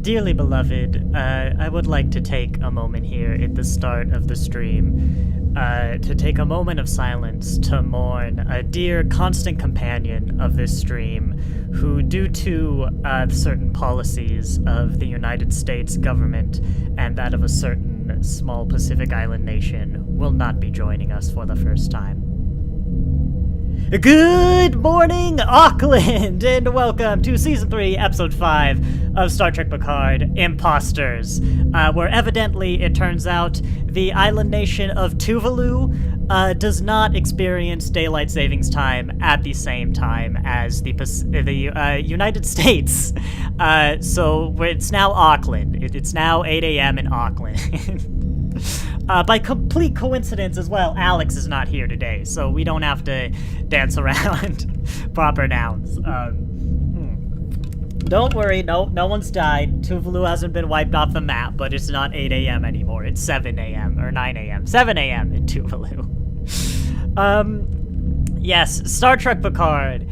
Dearly beloved, I would like to take a moment here at the start of the stream to take a moment of silence to mourn a dear constant companion of this stream who, due to certain policies of the United States government and that of a certain small Pacific Island nation, will not be joining us for the first time. Good morning, Auckland, and welcome to Season 3, Episode 5 of Star Trek Picard, Imposters, where evidently, it turns out, the island nation of Tuvalu does not experience daylight savings time at the same time as the United States. So it's now Auckland. It's now 8 a.m. in Auckland. By complete coincidence as well, Alex is not here today, so we don't have to dance around proper nouns. Don't worry, no one's died. Tuvalu hasn't been wiped off the map, but it's not 8 a.m. anymore. It's 7 a.m. or 9 a.m. 7 a.m. in Tuvalu. Yes, Star Trek Picard.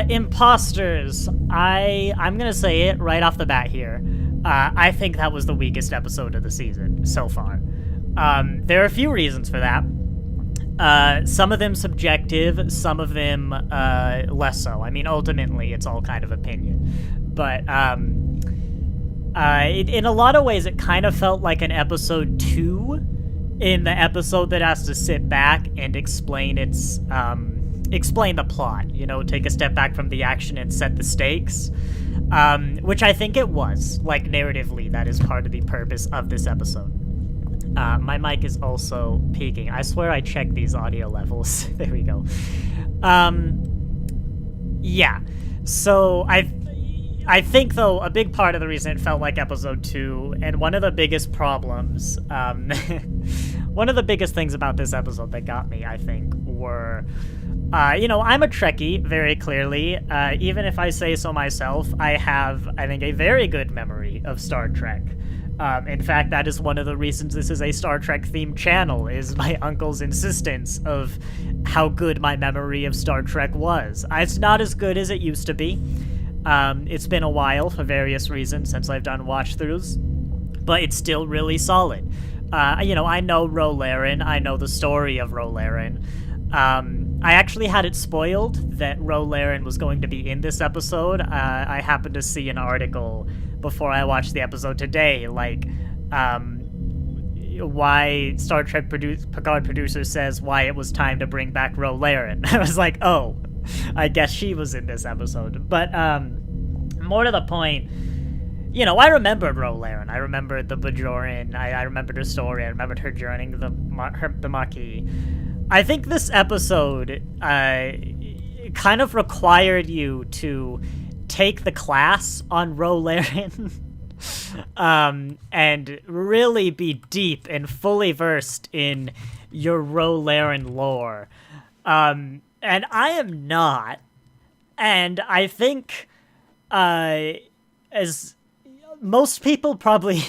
Imposters. I'm gonna say it right off the bat here. I think that was the weakest episode of the season so far. There are a few reasons for that. Some of them subjective, some of them less so. I mean, ultimately, it's all kind of opinion. But in a lot of ways, it kind of felt like an episode 2 in the episode that has to sit back and explain explain the plot. You know, take a step back from the action and set the stakes. Which I think it was. Like, narratively, that is part of the purpose of this episode. My mic is also peaking. I swear I checked these audio levels. There we go. Yeah. So I think, though, a big part of the reason it felt like episode 2, and one of the biggest problems, one of the biggest things about this episode that got me, I think, were, I'm a Trekkie, very clearly. Even if I say so myself, I have, I think, a very good memory of Star Trek. In fact, that is one of the reasons this is a Star Trek-themed channel, is my uncle's insistence of how good my memory of Star Trek was. It's not as good as it used to be. It's been a while, for various reasons, since I've done watch-throughs, but it's still really solid. I know Ro Laren, I know the story of Ro Laren. I actually had it spoiled that Ro Laren was going to be in this episode. I happened to see an article before I watched the episode today, like, why Star Trek Picard producer says why it was time to bring back Ro Laren. I was like, oh, I guess she was in this episode. But, more to the point, I remembered Ro Laren. I remembered the Bajoran. I remembered her story. I remembered her joining the Maquis. I think this episode kind of required you to take the class on Ro Laren and really be deep and fully versed in your Ro Laren lore. And I am not. And I think as most people probably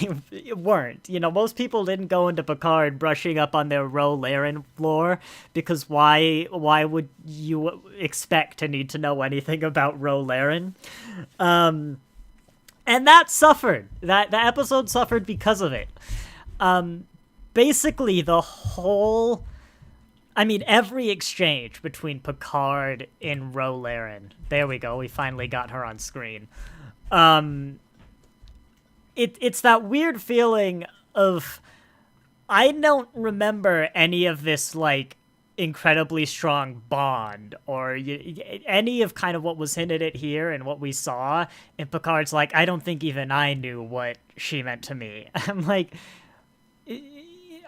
weren't. Most people didn't go into Picard brushing up on their Ro Laren lore, because why would you expect to need to know anything about Ro Laren? And that suffered. The episode suffered because of it. Basically, every exchange between Picard and Ro Laren. There we go, we finally got her on screen. It's that weird feeling of, I don't remember any of this, like, incredibly strong bond, or any of kind of what was hinted at here and what we saw, and Picard's like, I don't think even I knew what she meant to me. I'm like,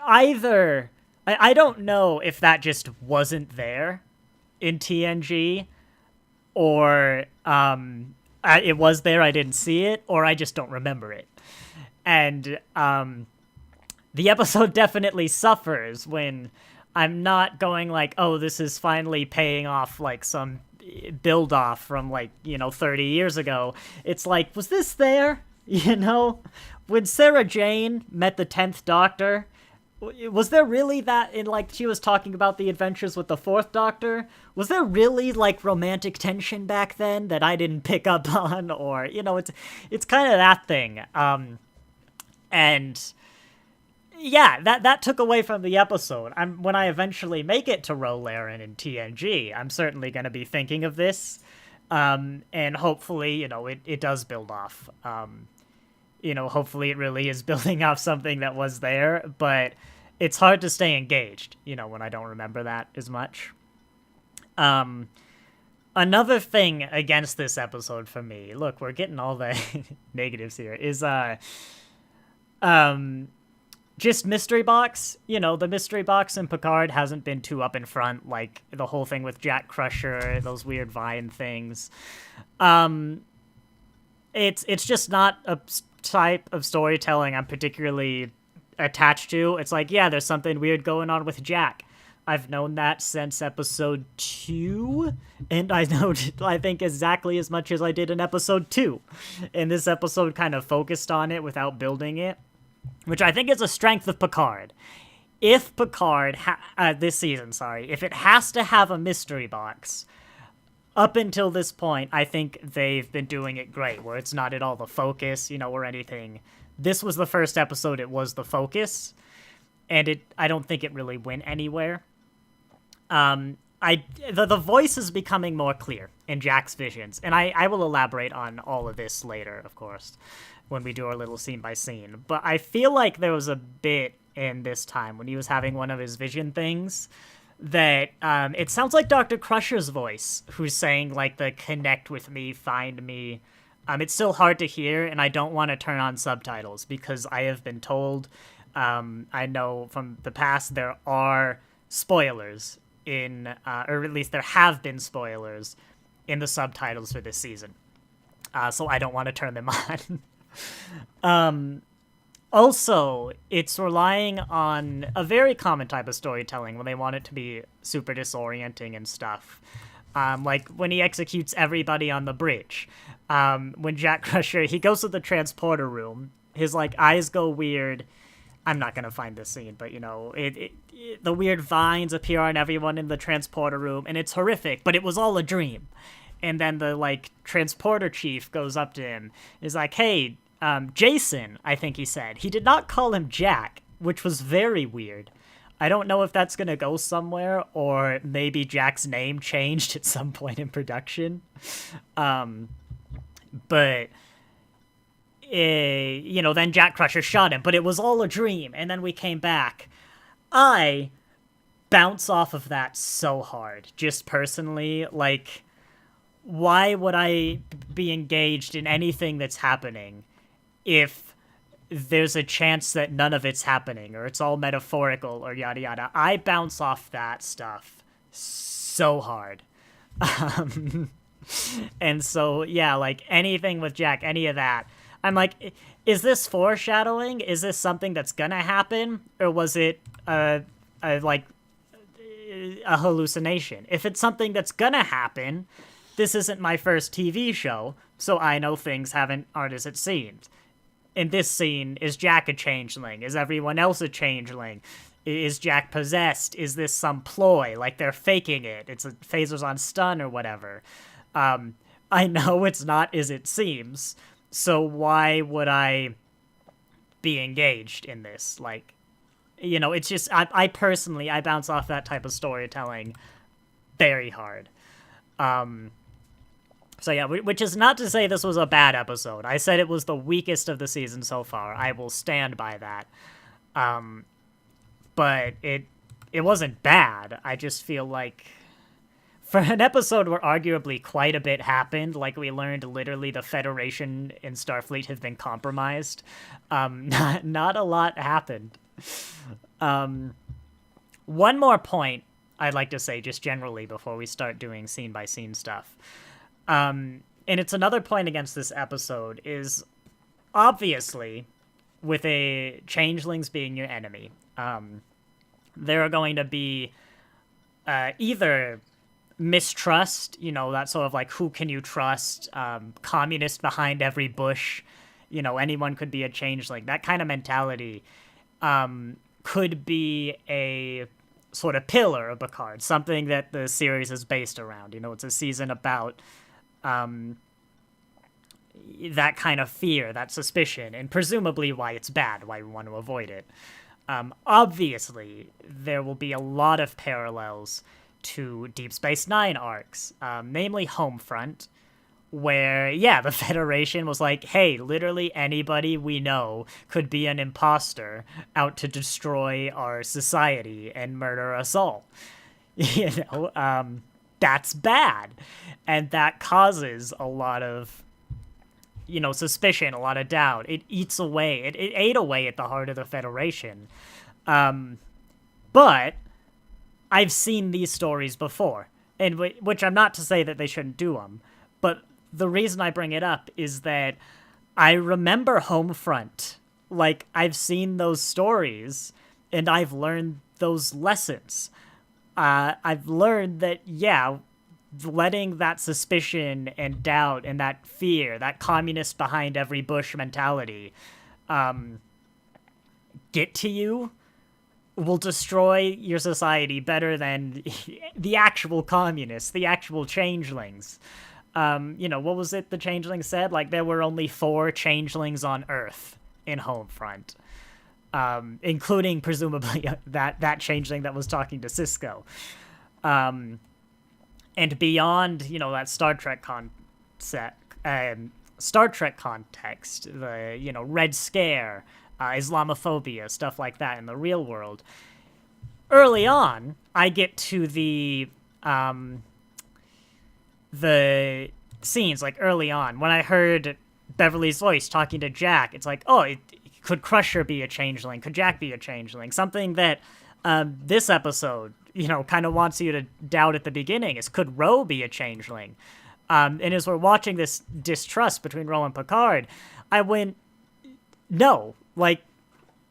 either, I don't know if that just wasn't there in TNG, or it was there, I didn't see it, or I just don't remember it. And the episode definitely suffers when I'm not going like, oh, this is finally paying off like some build-off from 30 years ago. It's like, was this there? When Sarah Jane met the 10th Doctor Was there really that in, like, she was talking about the adventures with the Fourth Doctor? Was there really, like, romantic tension back then that I didn't pick up on? Or, it's kind of that thing. And yeah, that took away from the episode. When I eventually make it to Rolaren and TNG, I'm certainly going to be thinking of this. And hopefully, it does build off. Hopefully it really is building off something that was there, but it's hard to stay engaged, when I don't remember that as much. Another thing against this episode for me, look, we're getting all the negatives here, is, just Mystery Box. The Mystery Box in Picard hasn't been too up in front, like the whole thing with Jack Crusher, those weird Vine things. It's just not a type of storytelling I'm particularly attached to. It's like, yeah, there's something weird going on with Jack. I've known that since episode 2, and I think exactly as much as I did in episode 2. And this episode kind of focused on it without building it, which I think is a strength of Picard. If Picard, this season, if it has to have a mystery box, up until this point, I think they've been doing it great, where it's not at all the focus, or anything. This was the first episode it was the focus, and I don't think it really went anywhere. The voice is becoming more clear in Jack's visions, and I will elaborate on all of this later, of course, when we do our little scene by scene. But I feel like there was a bit in this time when he was having one of his vision things that it sounds like Dr. Crusher's voice, who's saying, like, the connect with me, find me. It's still hard to hear, and I don't want to turn on subtitles, because I have been told, I know from the past, there are spoilers or at least there have been spoilers in the subtitles for this season. So I don't want to turn them on. Also, it's relying on a very common type of storytelling when they want it to be super disorienting and stuff. Like when he executes everybody on the bridge. When Jack Crusher, he goes to the transporter room, his, like, eyes go weird. I'm not going to find this scene, but, the weird vines appear on everyone in the transporter room, and it's horrific, but it was all a dream. And then the, like, transporter chief goes up to him, is like, hey, Jason, I think he said. He did not call him Jack, which was very weird. I don't know if that's going to go somewhere, or maybe Jack's name changed at some point in production. But, then Jack Crusher shot him, but it was all a dream, and then we came back. I bounce off of that so hard, just personally. Like, why would I be engaged in anything that's happening if there's a chance that none of it's happening, or it's all metaphorical, or yada yada? I bounce off that stuff so hard. And so, yeah, like, anything with Jack, any of that, I'm like, is this foreshadowing? Is this something that's gonna happen? Or was it, a hallucination? If it's something that's gonna happen, this isn't my first TV show, so I know things aren't as it seems. In this scene, is Jack a changeling? Is everyone else a changeling? Is Jack possessed? Is this some ploy? Like, they're faking it. It's a phasers on stun or whatever. I know it's not as it seems, so why would I be engaged in this? Like, it's just, I personally bounce off that type of storytelling very hard. So yeah, which is not to say this was a bad episode. I said it was the weakest of the season so far. I will stand by that. But it wasn't bad. I just feel like for an episode where arguably quite a bit happened, like we learned literally the Federation and Starfleet have been compromised, not a lot happened. One more point I'd like to say just generally before we start doing scene-by-scene stuff. And it's another point against this episode, is obviously, with a changelings being your enemy, there are going to be either mistrust, that sort of like, who can you trust, communist behind every bush, anyone could be a changeling, that kind of mentality could be a sort of pillar of Picard, something that the series is based around. You know, it's a season about that kind of fear, that suspicion, and presumably why it's bad, why we want to avoid it. Obviously, there will be a lot of parallels to Deep Space Nine arcs, namely Homefront, where, yeah, the Federation was like, hey, literally anybody we know could be an imposter out to destroy our society and murder us all. You know, that's bad. And that causes a lot of, you know, suspicion, a lot of doubt. It eats away, it ate away at the heart of the Federation. But I've seen these stories before, and which I'm not to say that they shouldn't do them, but the reason I bring it up is that I remember Homefront. Like, I've seen those stories, and I've learned those lessons. I've learned that, yeah, letting that suspicion and doubt and that fear, that communist behind every bush mentality, get to you will destroy your society better than the actual communists, the actual changelings. You know, what was it the changeling said? Like, there were only 4 changelings on Earth in Homefront, including, presumably, that changeling that was talking to Cisco. And beyond, you know, that Star Trek context, the, you know, Red Scare, Islamophobia, stuff like that in the real world. Early on, I get to the scenes, like, early on, when I heard Beverly's voice talking to Jack, it's like, oh, could Crusher be a changeling? Could Jack be a changeling? Something that this episode, you know, kind of wants you to doubt at the beginning is, could Ro be a changeling? And as we're watching this distrust between Ro and Picard, I went, no. Like,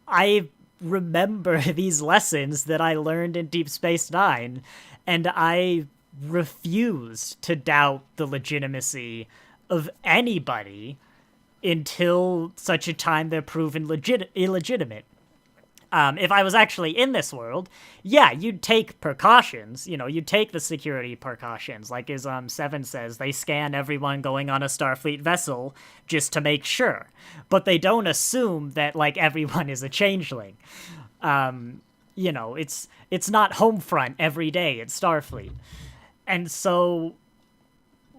I remember these lessons that I learned in Deep Space Nine, and I refuse to doubt the legitimacy of anybody until such a time they're proven illegitimate. If I was actually in this world, yeah, you'd take precautions. You know, you'd take the security precautions. Like, as Seven says, they scan everyone going on a Starfleet vessel just to make sure. But they don't assume that, like, everyone is a changeling. You know, it's not Homefront every day at Starfleet. And so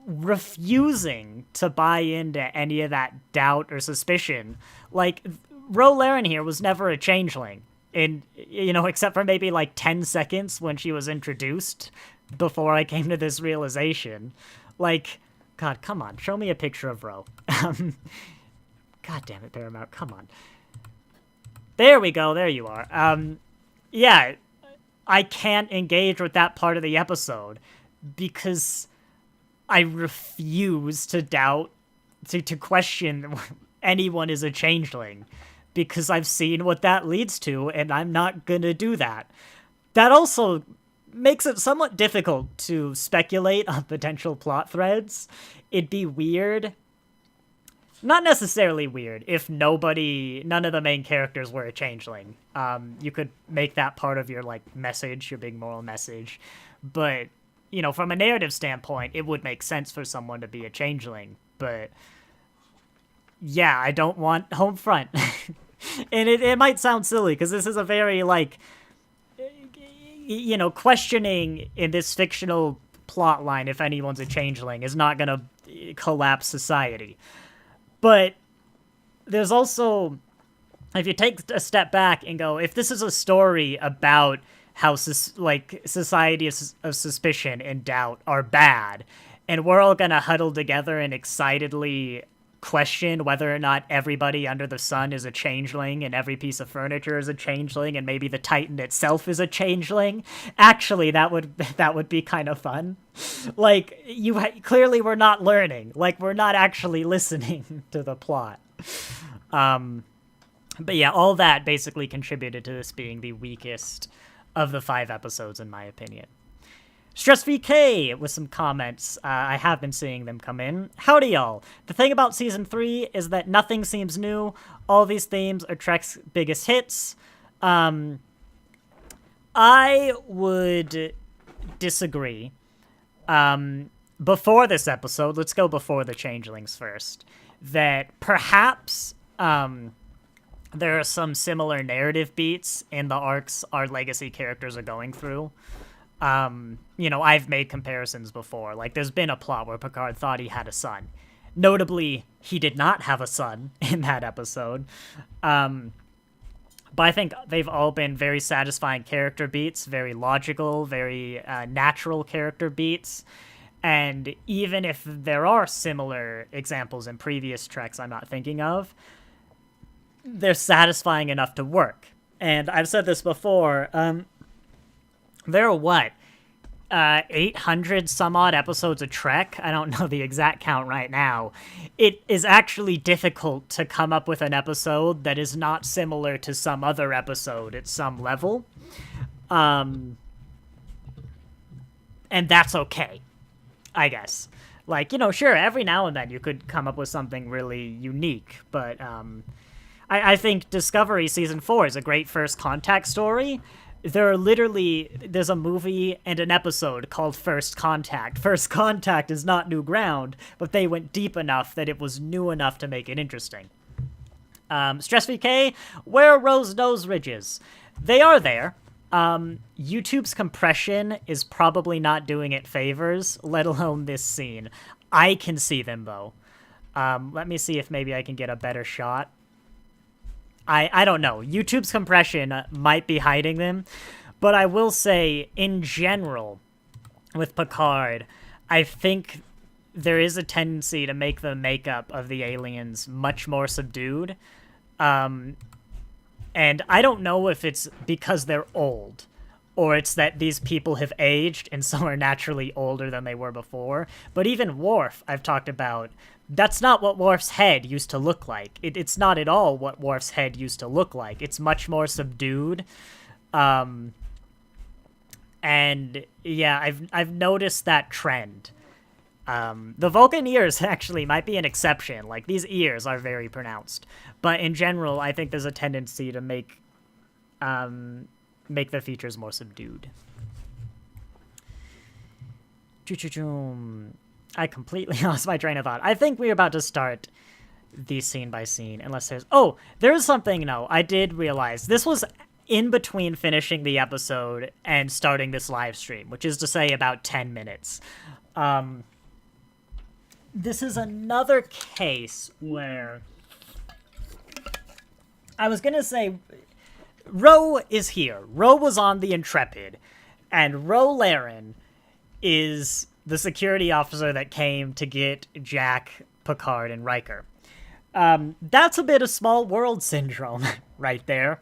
refusing to buy into any of that doubt or suspicion, like, Ro Laren here was never a changeling, and, you know, except for maybe like 10 seconds when she was introduced before I came to this realization. Like, God, come on, show me a picture of Ro. God damn it, Paramount, come on. There we go, there you are. Yeah, I can't engage with that part of the episode because I refuse to doubt, to question anyone is a changeling, because I've seen what that leads to, and I'm not gonna do that. That also makes it somewhat difficult to speculate on potential plot threads. It'd be weird, not necessarily weird, if none of the main characters were a changeling. You could make that part of your, like, message, your big moral message, but, you know, from a narrative standpoint, it would make sense for someone to be a changeling, but yeah, I don't want Homefront. And it might sound silly, because this is a very, like, you know, questioning in this fictional plot line if anyone's a changeling is not going to collapse society. But there's also, if you take a step back and go, if this is a story about how, society of suspicion and doubt are bad, and we're all going to huddle together and excitedly question whether or not everybody under the sun is a changeling and every piece of furniture is a changeling and maybe the Titan itself is a changeling, actually that would be kind of fun. Like, clearly we're not learning, like, we're not actually listening to the plot. But yeah, all that basically contributed to this being the weakest of the 5 episodes, in my opinion. Stress VK with some comments. I have been seeing them come in. Howdy, y'all. The thing about Season 3 is that nothing seems new. All these themes are Trek's biggest hits. I would disagree. Before this episode, let's go before the changelings first, that perhaps there are some similar narrative beats in the arcs our legacy characters are going through. I've made comparisons before. Like, there's been a plot where Picard thought he had a son. Notably, he did not have a son in that episode. But I think they've all been very satisfying character beats, very logical, very natural character beats. And even if there are similar examples in previous treks I'm not thinking of, they're satisfying enough to work. And I've said this before, there are 800 some odd episodes of Trek? I don't know the exact count right now. It is actually difficult to come up with an episode that is not similar to some other episode at some level. And that's okay, I guess. Like, sure, every now and then you could come up with something really unique, but I think Discovery Season 4 is a great first contact story. There's a movie and an episode called First Contact. First Contact is not new ground, but they went deep enough that it was new enough to make it interesting. Stress VK, where are Ro's nose ridges? They are there. YouTube's compression is probably not doing it favors, let alone this scene. I can see them, though. Let me see if maybe I can get a better shot. I don't know. YouTube's compression might be hiding them, but I will say, in general, with Picard, I think there is a tendency to make the makeup of the aliens much more subdued. And I don't know if it's because they're old, or it's that these people have aged and so are naturally older than they were before. But even Worf, I've talked about, that's not what Worf's head used to look like. It's not at all what Worf's head used to look like. It's much more subdued. And yeah, I've noticed that trend. The Vulcan ears actually might be an exception. Like, these ears are very pronounced. But in general, I think there's a tendency to make the features more subdued. I completely lost my train of thought. I think we're about to start the scene by scene, unless there's... Oh, there's something, no, I did realize. This was in between finishing the episode and starting this live stream, which is to say about 10 minutes. This is another case where... I was gonna say... Ro is here. Ro was on the Intrepid, and Ro Laren is the security officer that came to get Jack, Picard, and Riker. That's a bit of small world syndrome right there.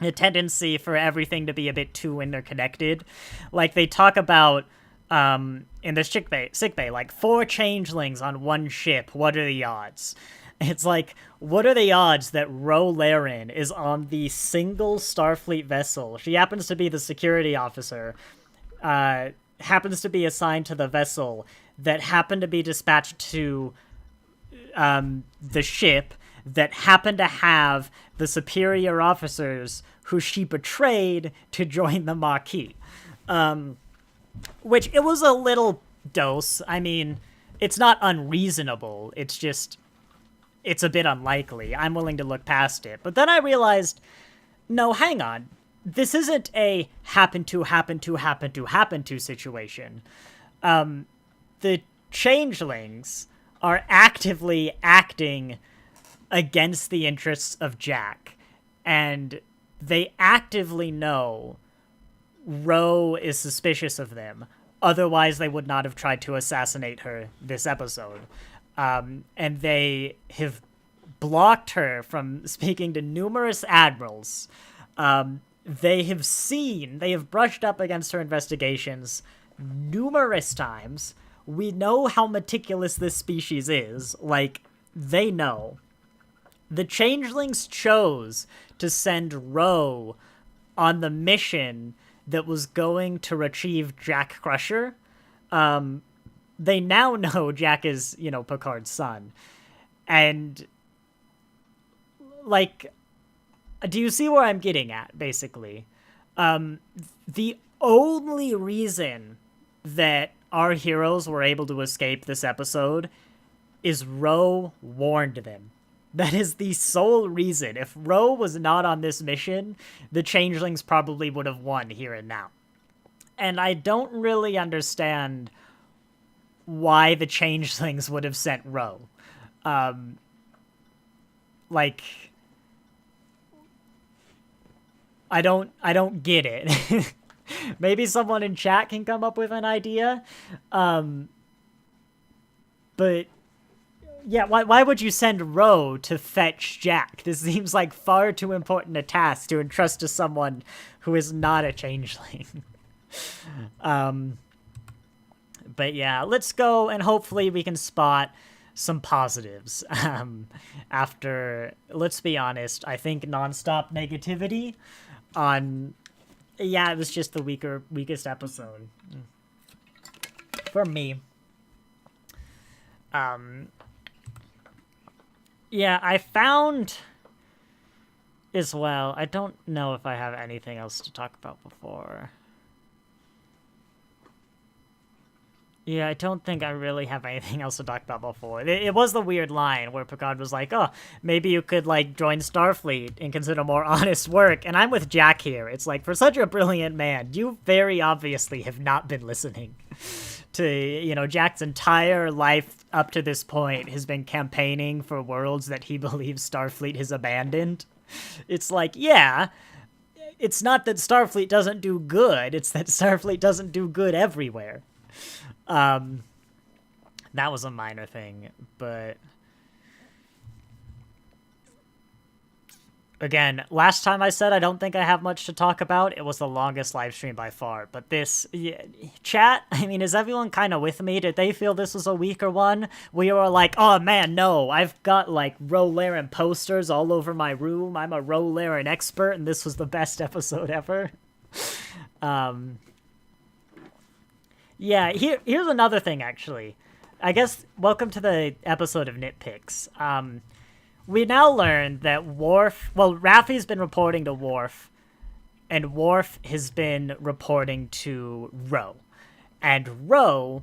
A tendency for everything to be a bit too interconnected. Like, they talk about, in the sick bay, like, 4 changelings on one ship, what are the odds? It's like, what are the odds that Ro Laren is on the single Starfleet vessel? She happens to be the security officer, happens to be assigned to the vessel that happened to be dispatched to the ship that happened to have the superior officers who she betrayed to join the Maquis. Which, it was a little dose. I mean, it's not unreasonable. It's just, it's a bit unlikely. I'm willing to look past it. But then I realized, no, hang on. This isn't a happen to situation. The changelings are actively acting against the interests of Jack, and they actively know Ro is suspicious of them. Otherwise, they would not have tried to assassinate her this episode. And they have blocked her from speaking to numerous admirals. They have brushed up against her investigations numerous times. We know how meticulous this species is. Like, they know. The changelings chose to send Ro on the mission that was going to retrieve Jack Crusher. They now know Jack is, Picard's son. And, like, do you see where I'm getting at, basically? The only reason that our heroes were able to escape this episode is Ro warned them. That is the sole reason. If Ro was not on this mission, the Changelings probably would have won here and now. And I don't really understand why the Changelings would have sent Ro. Like, I don't get it. Maybe someone in chat can come up with an idea. But yeah, why would you send Ro to fetch Jack? This seems like far too important a task to entrust to someone who is not a changeling. But yeah, let's go and hopefully we can spot some positives. After, let's be honest, I think nonstop negativity on... Yeah, it was just the weakest episode. For me. Yeah, I found as well, I don't know if I have anything else to talk about before. Yeah, I don't think I really have anything else to talk about before. It was the weird line where Picard was like, oh, maybe you could, like, join Starfleet and consider more honest work. And I'm with Jack here. It's like, for such a brilliant man, you very obviously have not been listening to, you know, Jack's entire life up to this point has been campaigning for worlds that he believes Starfleet has abandoned. It's like, yeah, it's not that Starfleet doesn't do good. It's that Starfleet doesn't do good everywhere. That was a minor thing, but again, last time I said I don't think I have much to talk about. It was the longest live stream by far, but this, yeah, chat, I mean, is everyone kind of with me? Did they feel this was a weaker one? We were like, oh man, no, I've got like Rolaren posters all over my room. I'm a Rolaren expert, and this was the best episode ever. Yeah, here's another thing, actually. I guess, welcome to the episode of Nitpicks. We now learned that Raffi's been reporting to Worf, and Worf has been reporting to Ro. And Ro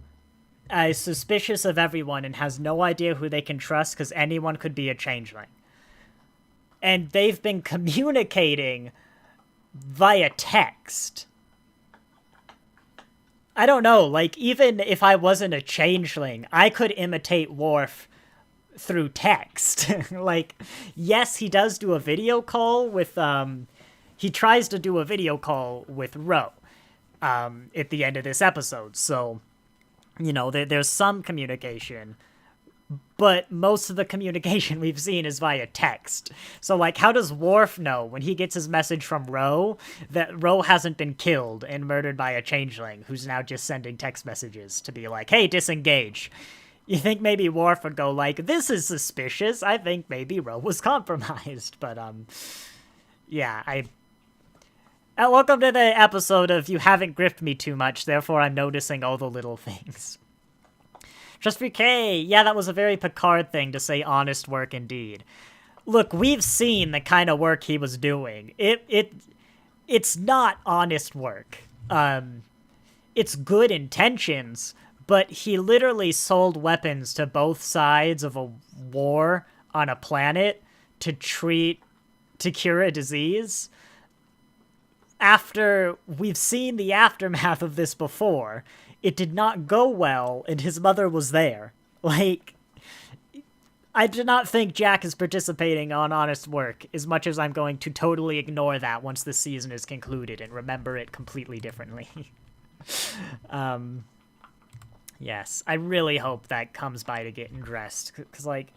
is suspicious of everyone and has no idea who they can trust because anyone could be a changeling. And they've been communicating via text. I don't know, like, even if I wasn't a changeling, I could imitate Worf through text. Like, yes, he does do a video call with, he tries to do a video call with Ro, at the end of this episode, so, you know, there's some communication, but most of the communication we've seen is via text. So, like, how does Worf know when he gets his message from Ro that Ro hasn't been killed and murdered by a changeling who's now just sending text messages to be like, hey, disengage? You think maybe Worf would go like, this is suspicious. I think maybe Ro was compromised. But, yeah, welcome to the episode of You Haven't Gripped Me Too Much, therefore I'm noticing all the little things. Just for K, yeah, that was a very Picard thing to say honest work indeed. Look, we've seen the kind of work he was doing. It's not honest work. It's good intentions, but he literally sold weapons to both sides of a war on a planet to cure a disease. After we've seen the aftermath of this before, it did not go well, and his mother was there. Like, I do not think Jack is participating on honest work, as much as I'm going to totally ignore that once the season is concluded and remember it completely differently. Yes, I really hope that comes by to getting dressed, because, like,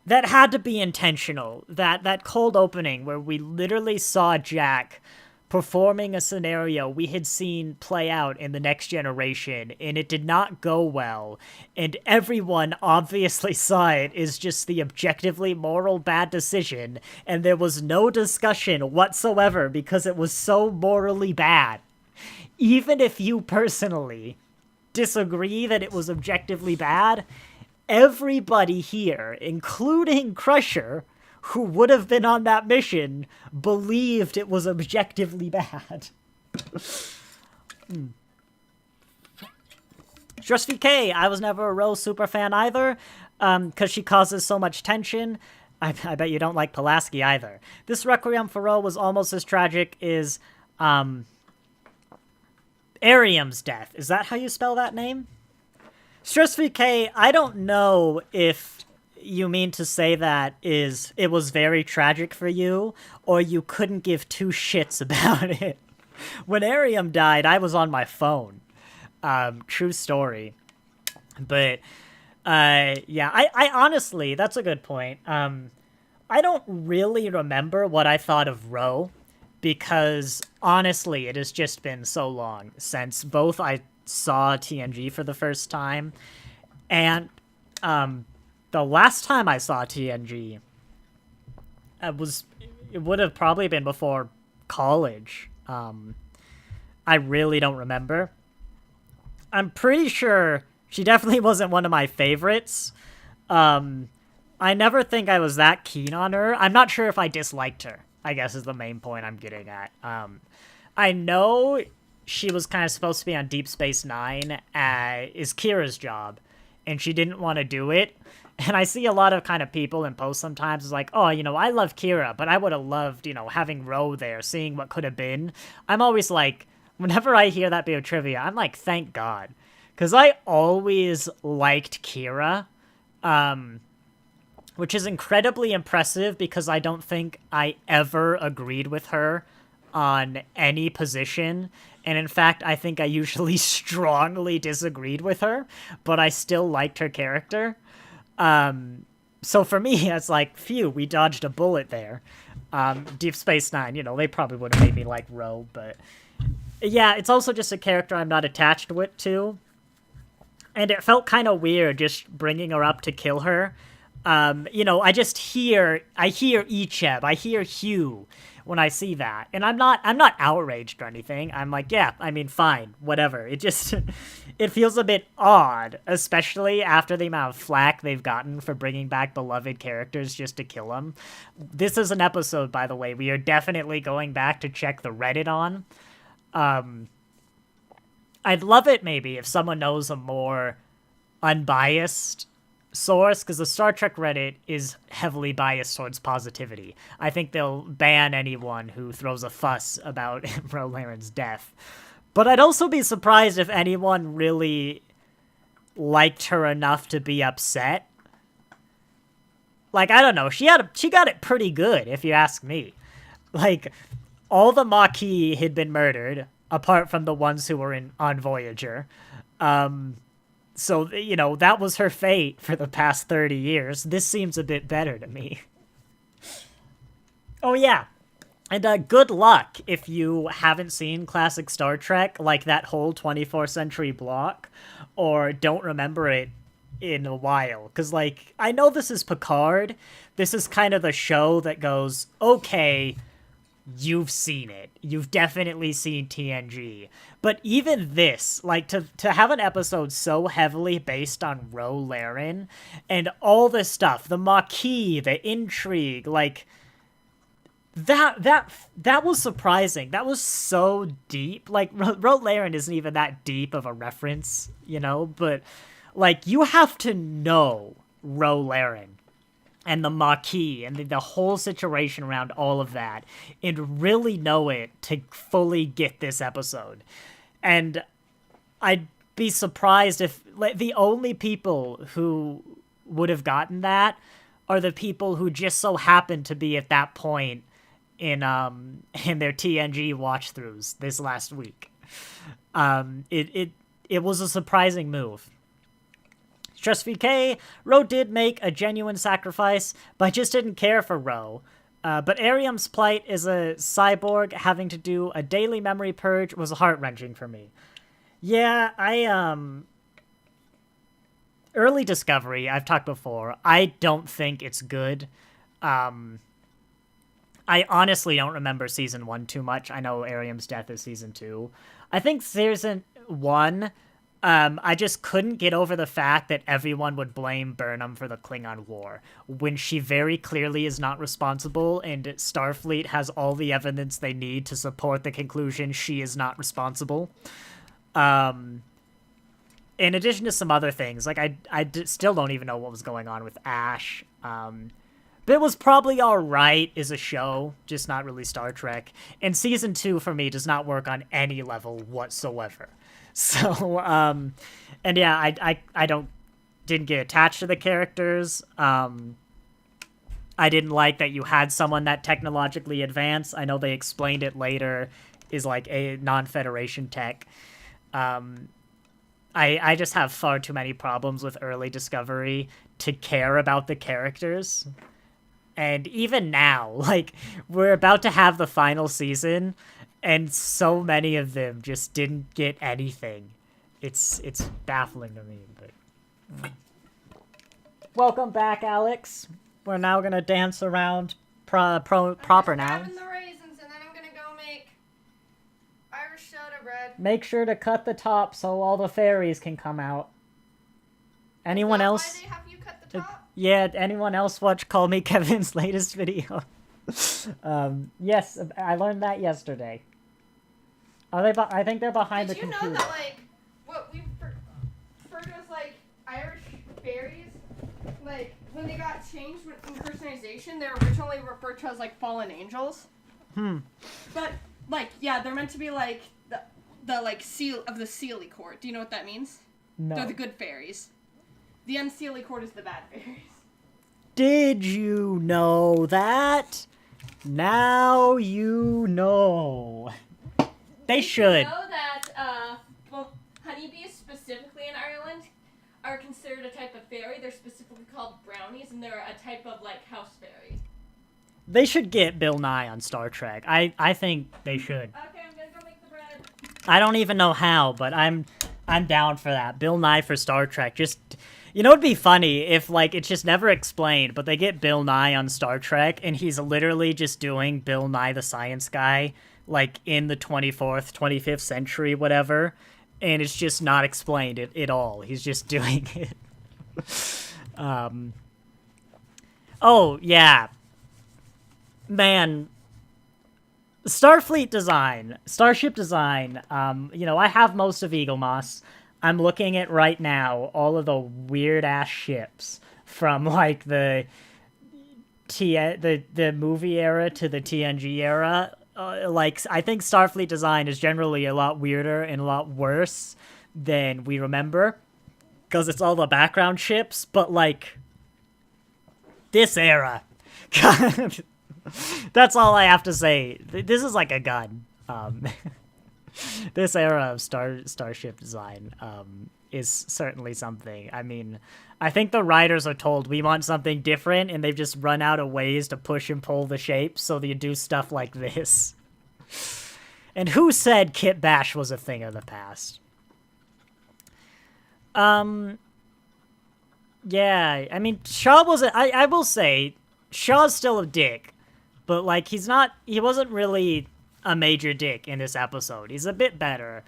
that had to be intentional. That cold opening where we literally saw Jack performing a scenario we had seen play out in The Next Generation, and it did not go well, and everyone obviously saw it as just the objectively moral bad decision, and there was no discussion whatsoever because it was so morally bad. Even if you personally disagree that it was objectively bad, everybody here, including Crusher, who would have been on that mission believed it was objectively bad. Stress VK, I was never a Rose super fan either, because she causes so much tension. I bet you don't like Pulaski either. This Requiem for Ro was almost as tragic as Ariam's death. Is that how you spell that name? Stress VK, I don't know if you mean to say that it was very tragic for you, or you couldn't give two shits about it. When Ariam died, I was on my phone. True story. But, yeah, I honestly, that's a good point. I don't really remember what I thought of Ro, because honestly, it has just been so long since both I saw TNG for the first time, and, the last time I saw TNG, it would have probably been before college. I really don't remember. I'm pretty sure she definitely wasn't one of my favorites. I never think I was that keen on her. I'm not sure if I disliked her, I guess is the main point I'm getting at. I know she was kind of supposed to be on Deep Space Nine, is Kira's job, and she didn't want to do it. And I see a lot of kind of people in posts sometimes is like, oh, I love Kira, but I would have loved, having Ro there, seeing what could have been. I'm always like, whenever I hear that bit of trivia, I'm like, thank God. Because I always liked Kira, which is incredibly impressive because I don't think I ever agreed with her on any position. And in fact, I think I usually strongly disagreed with her, but I still liked her character. So for me, it's like, phew, we dodged a bullet there. Deep Space Nine, they probably would have made me like Ro, but yeah, it's also just a character I'm not attached to. And it felt kind of weird just bringing her up to kill her. I hear Icheb, I hear Hugh when I see that. And I'm not outraged or anything. I'm like, yeah, fine, whatever. It just, it feels a bit odd, especially after the amount of flack they've gotten for bringing back beloved characters just to kill them. This is an episode, by the way, we are definitely going back to check the Reddit on. I'd love it maybe if someone knows a more unbiased source, because the Star Trek Reddit is heavily biased towards positivity. I think they'll ban anyone who throws a fuss about Ro Laren's death. But I'd also be surprised if anyone really liked her enough to be upset. Like, I don't know, she got it pretty good, if you ask me. Like, all the Maquis had been murdered, apart from the ones who were on Voyager. So, that was her fate for the past 30 years. This seems a bit better to me. Oh, yeah. And good luck if you haven't seen classic Star Trek, like that whole 24th century block, or don't remember it in a while. Because, I know this is Picard. This is kind of the show that goes, okay, you've seen it. You've definitely seen TNG. But even this, to have an episode so heavily based on Ro Laren and all this stuff, the Maquis, the intrigue, that was surprising. That was so deep. Ro Laren isn't even that deep of a reference, but, you have to know Ro Laren and the Maquis, and the whole situation around all of that, and really know it to fully get this episode. And I'd be surprised if the only people who would have gotten that are the people who just so happened to be at that point in their TNG watch-throughs this last week. It was a surprising move. Stress VK, Ro did make a genuine sacrifice, but I just didn't care for Ro. But Ariam's plight as a cyborg having to do a daily memory purge was heart-wrenching for me. Yeah, early Discovery, I've talked before, I don't think it's good. I honestly don't remember Season 1 too much. I know Ariam's death is Season 2. I think Season 1 I just couldn't get over the fact that everyone would blame Burnham for the Klingon War, when she very clearly is not responsible, and Starfleet has all the evidence they need to support the conclusion she is not responsible. In addition to some other things, like still don't even know what was going on with Ash. But it was probably alright as a show, just not really Star Trek. And season 2 for me does not work on any level whatsoever. So, and yeah, I didn't get attached to the characters. I didn't like that you had someone that technologically advanced. I know they explained it later, is like a non-Federation tech. I just have far too many problems with early Discovery to care about the characters. And even now, like, we're about to have the final season, and so many of them just didn't get anything. It's baffling to me. But welcome back, Alex. We're now gonna dance around proper nouns. The raisins, and then I'm gonna go make Irish soda bread. Make sure to cut the top so all the fairies can come out. Anyone else? Why they have you cut the top? Yeah, anyone else watch Call Me Kevin's latest video? Yes, I learned that yesterday. Are they? I think they're behind the computer. Did you know that, like, what we refer to as, like, Irish fairies, like, when they got changed with impersonation, they were originally referred to as, like, fallen angels? But, like, yeah, they're meant to be, like, the like, seal of the Sealy Court. Do you know what that means? No. They're the good fairies. The Unseelie Court is the bad fairies. Did you know that? Now you know. They should. Did you know that, honeybees, specifically in Ireland, are considered a type of fairy? They're specifically called brownies, and they're a type of, like, house fairy. They should get Bill Nye on Star Trek. I think they should. Okay, I'm gonna go make the bread. I don't even know how, but I'm down for that. Bill Nye for Star Trek. Just, you know, it'd be funny if, like, it's just never explained, but they get Bill Nye on Star Trek, and he's literally just doing Bill Nye the Science Guy, like, in the 24th, 25th century, whatever, and it's just not explained at all. He's just doing it. Oh, yeah. Man. Starfleet design, starship design, you know, I have most of Eaglemoss. I'm looking at right now all of the weird-ass ships from, like, the movie era to the TNG era. Like, I think Starfleet design is generally a lot weirder and a lot worse than we remember, because it's all the background ships, but, like, this era. God. That's all I have to say. This is like a gun. This era of starship design is certainly something. I mean, I think the writers are told we want something different, and they've just run out of ways to push and pull the shapes, so they do stuff like this. And who said Kit Bash was a thing of the past? Yeah, I mean, Shaw wasn't... I will say, Shaw's still a dick. But, like, he wasn't really a major dick in this episode. He's a bit better.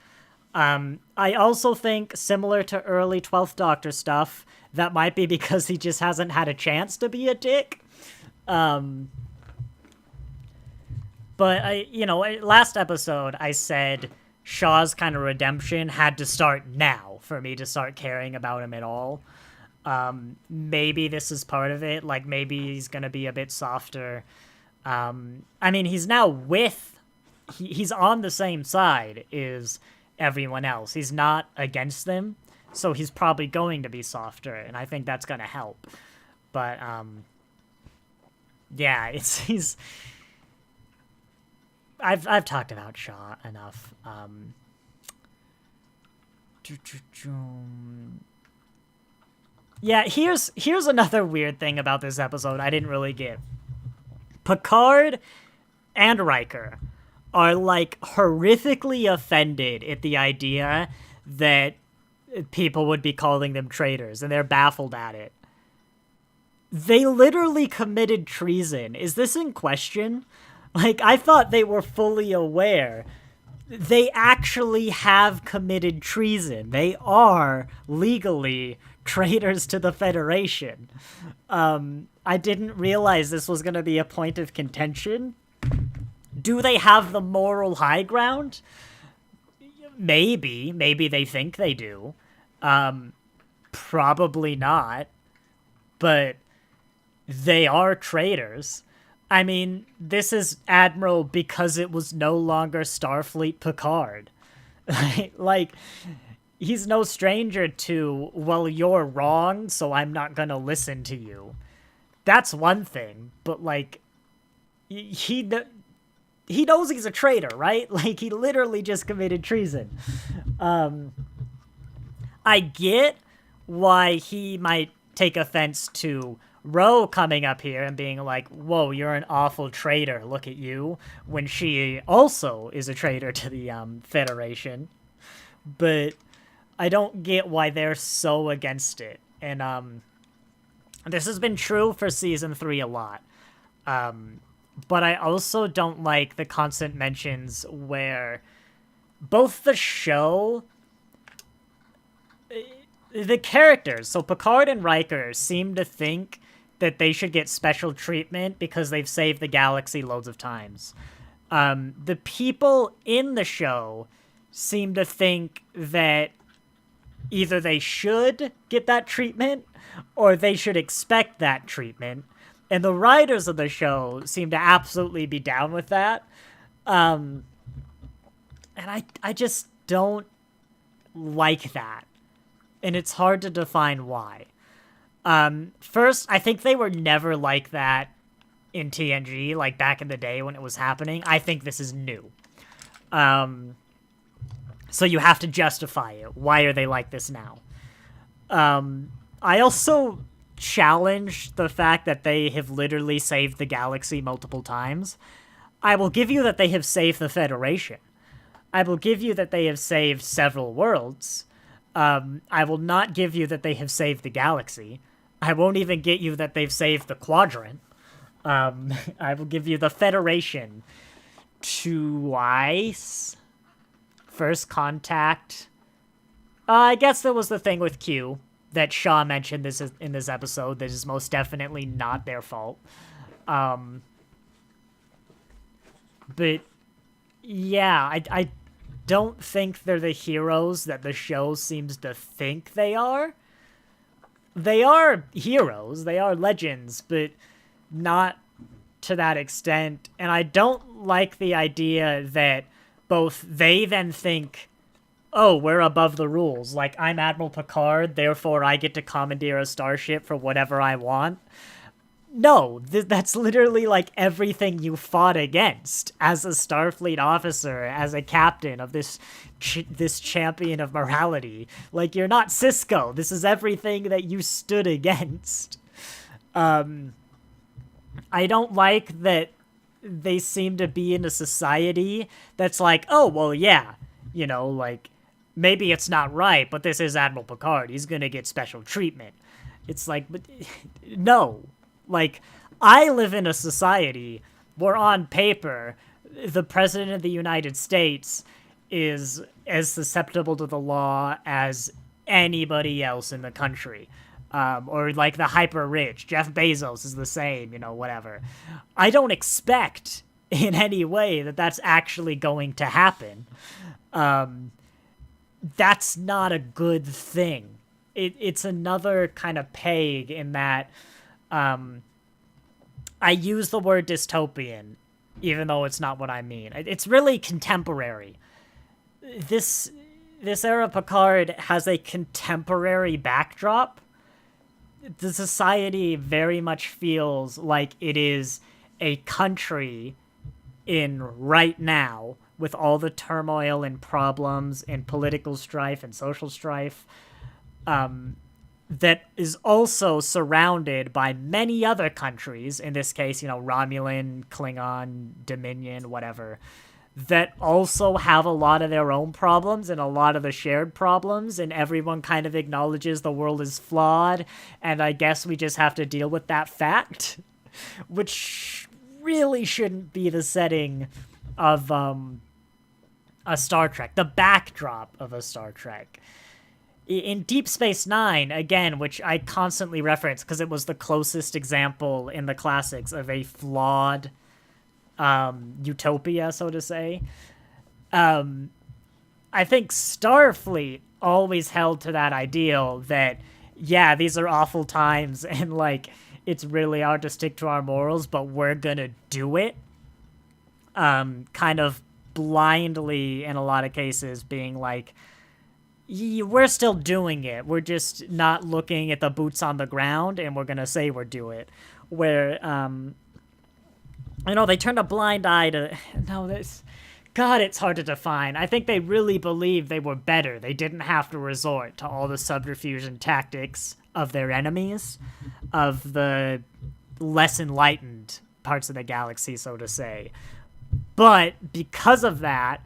I also think, similar to early 12th Doctor stuff, that might be because he just hasn't had a chance to be a dick. But, last episode I said Shaw's kind of redemption had to start now for me to start caring about him at all. Maybe this is part of it. Like, maybe he's going to be a bit softer. I mean, he's now he's on the same side as everyone else. He's not against them, so he's probably going to be softer, and I think that's going to help. But, yeah, I've talked about Shaw enough. Yeah, here's another weird thing about this episode I didn't really get. Picard and Riker are, like, horrifically offended at the idea that people would be calling them traitors, and they're baffled at it. They literally committed treason. Is this in question? Like, I thought they were fully aware they actually have committed treason. They are legally traitors to the Federation. I didn't realize this was going to be a point of contention. Do they have the moral high ground? Maybe. Maybe they think they do. Probably not. But they are traitors. I mean, this is Admiral because it was no longer Starfleet Picard. Like, he's no stranger to, well, you're wrong, so I'm not gonna listen to you. That's one thing, but, like, he knows he's a traitor, right? Like, he literally just committed treason. I get why he might take offense to Ro coming up here and being like, whoa, you're an awful traitor, look at you, when she also is a traitor to the Federation. But I don't get why they're so against it. And this has been true for Season 3 a lot. But I also don't like the constant mentions where both the show... The characters, so Picard and Riker, seem to think that they should get special treatment because they've saved the galaxy loads of times. The people in the show seem to think that either they should get that treatment or they should expect that treatment. And the writers of the show seem to absolutely be down with that. And I just don't like that. And it's hard to define why. First, I think they were never like that in TNG, like back in the day when it was happening. I think this is new. So you have to justify it. Why are they like this now? I also challenge the fact that they have literally saved the galaxy multiple times. I will give you that they have saved the Federation. I will give you that they have saved several worlds. I will not give you that they have saved the galaxy. I won't even get you that they've saved the quadrant. I will give you the Federation twice. First Contact. I guess there was the thing with Q that Shaw mentioned in this episode that is most definitely not their fault. But yeah, I don't think they're the heroes that the show seems to think they are. They are heroes, they are legends, but not to that extent. And I don't like the idea that both they then think, oh, we're above the rules. Like, I'm Admiral Picard, therefore I get to commandeer a starship for whatever I want. No, that's literally, like, everything you fought against as a Starfleet officer, as a captain of this champion of morality. Like, you're not Cisco. This is everything that you stood against. I don't like that they seem to be in a society that's like, oh, well, yeah, you know, like, maybe it's not right, but this is Admiral Picard. He's gonna get special treatment. It's like, but no. Like, I live in a society where on paper, the President of the United States is as susceptible to the law as anybody else in the country. Or like the hyper rich. Jeff Bezos is the same, you know, whatever. I don't expect in any way that that's actually going to happen. That's not a good thing. It's another kind of peg in that I use the word dystopian, even though it's not what I mean. It's really contemporary. This era Picard has a contemporary backdrop. The society very much feels like it is a country in right now with all the turmoil and problems and political strife and social strife that is also surrounded by many other countries, in this case, you know, Romulan, Klingon, Dominion, whatever, that also have a lot of their own problems and a lot of the shared problems, and everyone kind of acknowledges the world is flawed, and I guess we just have to deal with that fact, which really shouldn't be the setting of a Star Trek, the backdrop of a Star Trek. In Deep Space Nine, again, which I constantly reference because it was the closest example in the classics of a flawed utopia, so to say, I think Starfleet always held to that ideal that, yeah, these are awful times and, like, it's really hard to stick to our morals, but we're gonna do it. Kind of blindly, in a lot of cases, being like, we're still doing it. We're just not looking at the boots on the ground, and we're gonna say we're doing it. Where, they turned a blind eye to... No, this... God, it's hard to define. I think they really believed they were better. They didn't have to resort to all the subterfuge and tactics of their enemies, of the less enlightened parts of the galaxy, so to say. But because of that,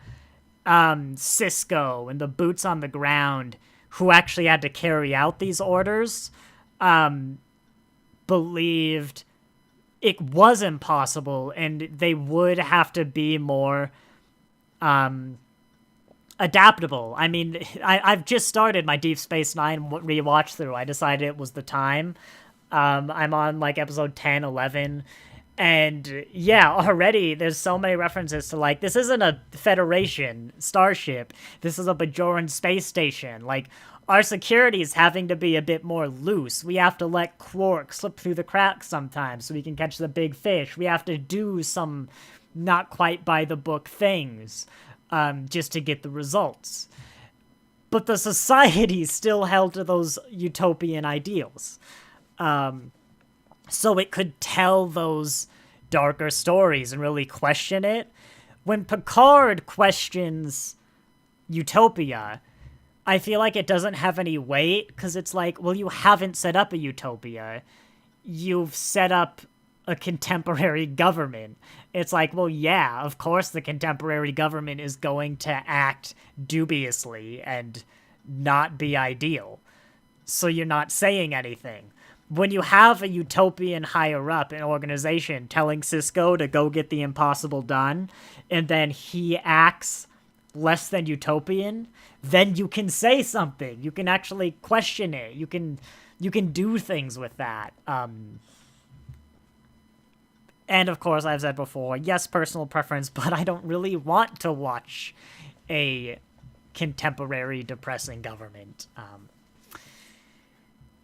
Cisco and the boots on the ground who actually had to carry out these orders believed it was impossible and they would have to be more adaptable. I mean, I've just started my Deep Space Nine rewatch through. I decided it was the time. I'm on like episode 10, 11. And yeah, already there's so many references to like, this isn't a Federation starship. This is a Bajoran space station. Like, our security is having to be a bit more loose. We have to let Quark slip through the cracks sometimes so we can catch the big fish. We have to do some not quite by the book things just to get the results. But the society still held to those utopian ideals. So it could tell those darker stories and really question it. When Picard questions utopia, I feel like it doesn't have any weight, because it's like, well, you haven't set up a utopia. You've set up a contemporary government. It's like, well, yeah, of course the contemporary government is going to act dubiously and not be ideal. So you're not saying anything. When you have a utopian higher up an organization telling Cisco to go get the impossible done, and then he acts less than utopian, then you can say something. You can actually question it. You can do things with that. And of course, I've said before, yes, personal preference, but I don't really want to watch a contemporary depressing government.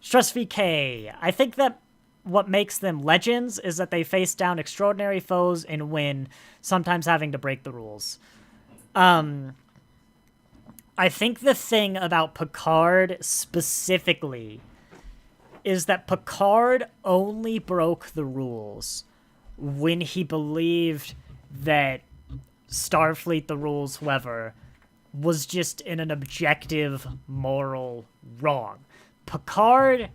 Stress VK. I think that what makes them legends is that they face down extraordinary foes and win, sometimes having to break the rules. I think the thing about Picard specifically is that Picard only broke the rules when he believed that Starfleet, the rules, whoever, was just in an objective moral wrong. Picard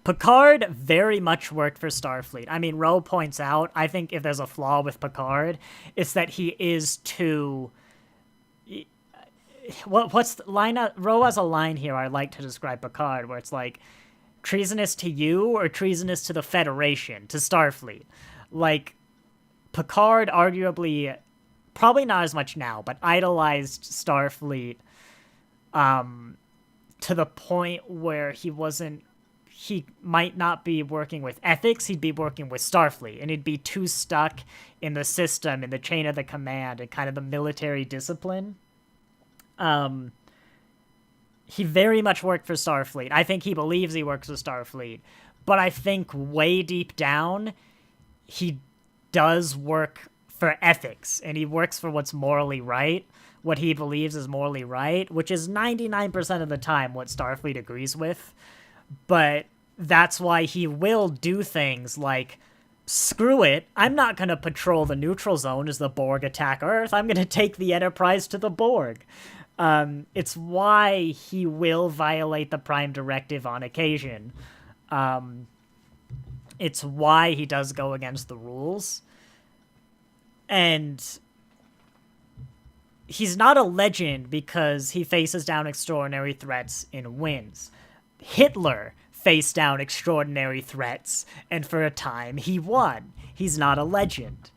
very much worked for Starfleet. I mean, Ro points out, I think if there's a flaw with Picard, it's that he is too... What's the line? Ro has a line here I like to describe Picard, where it's like, treasonous to you or treasonous to the Federation, to Starfleet. Like, Picard arguably, probably not as much now, but idolized Starfleet to the point where he might not be working with ethics, he'd be working with Starfleet, and he'd be too stuck in the system, in the chain of the command, and kind of the military discipline. He very much worked for Starfleet. I think he believes he works for Starfleet, but I think way deep down, he does work for ethics, and he works for what's morally right, what he believes is morally right, which is 99% of the time what Starfleet agrees with. But that's why he will do things like, screw it, I'm not going to patrol the neutral zone as the Borg attack Earth, I'm going to take the Enterprise to the Borg. It's why he will violate the Prime Directive on occasion. It's why he does go against the rules. And he's not a legend because he faces down extraordinary threats and wins. Hitler faced down extraordinary threats, and for a time he won. He's not a legend.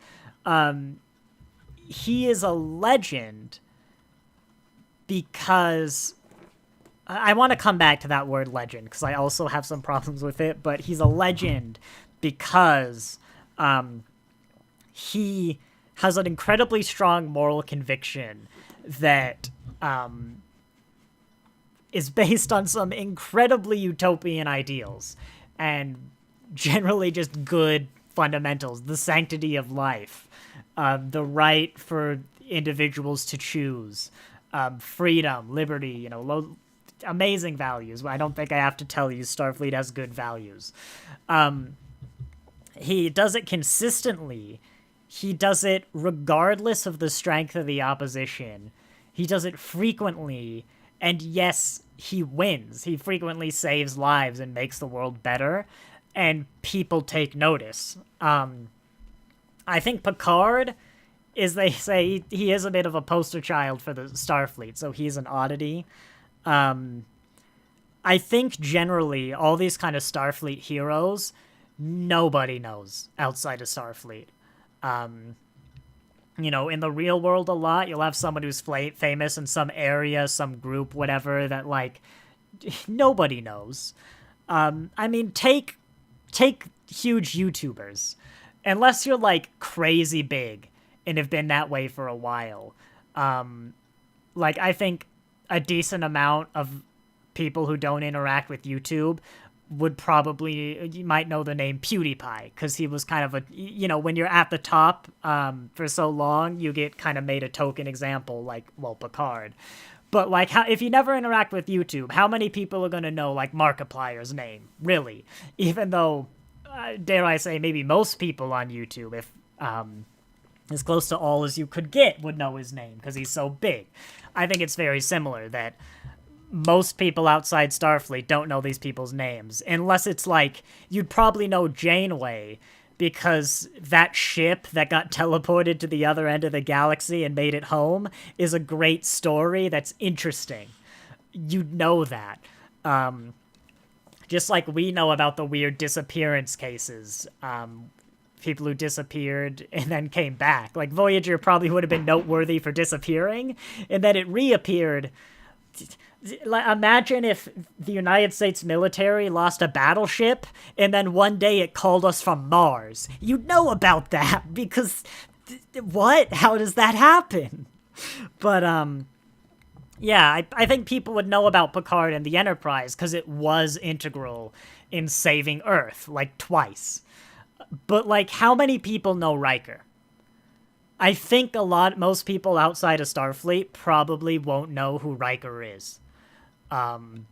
he is a legend because I want to come back to that word legend because I also have some problems with it, but he's a legend because he has an incredibly strong moral conviction that is based on some incredibly utopian ideals and generally just good fundamentals, the sanctity of life, the right for individuals to choose, freedom, liberty, amazing values. I don't think I have to tell you Starfleet has good values. He does it consistently. He does it regardless of the strength of the opposition. He does it frequently, and yes, he wins. He frequently saves lives and makes the world better, and people take notice. I think Picard is, they say, he is a bit of a poster child for the Starfleet, so he's an oddity. I think generally all these kind of Starfleet heroes, nobody knows outside of Starfleet. In the real world a lot, you'll have someone who's famous in some area, some group, whatever, that, nobody knows. Take huge YouTubers. Unless you're, crazy big and have been that way for a while. I think a decent amount of people who don't interact with YouTube would probably, you might know the name PewDiePie, because he was kind of a, when you're at the top for so long, you get kind of made a token example, Picard. But, if you never interact with YouTube, how many people are going to know, Markiplier's name, really? Even though, dare I say, maybe most people on YouTube, if as close to all as you could get, would know his name, because he's so big. I think it's very similar that most people outside Starfleet don't know these people's names, unless it's you'd probably know Janeway, because that ship that got teleported to the other end of the galaxy and made it home is a great story that's interesting. You'd know that. Just like we know about the weird disappearance cases, people who disappeared and then came back. Voyager probably would have been noteworthy for disappearing, and then it reappeared. Imagine if the United States military lost a battleship and then one day it called us from Mars. You'd know about that because what? How does that happen? But I think people would know about Picard and the Enterprise because it was integral in saving Earth, twice. But how many people know Riker? I think most people outside of Starfleet probably won't know who Riker is. And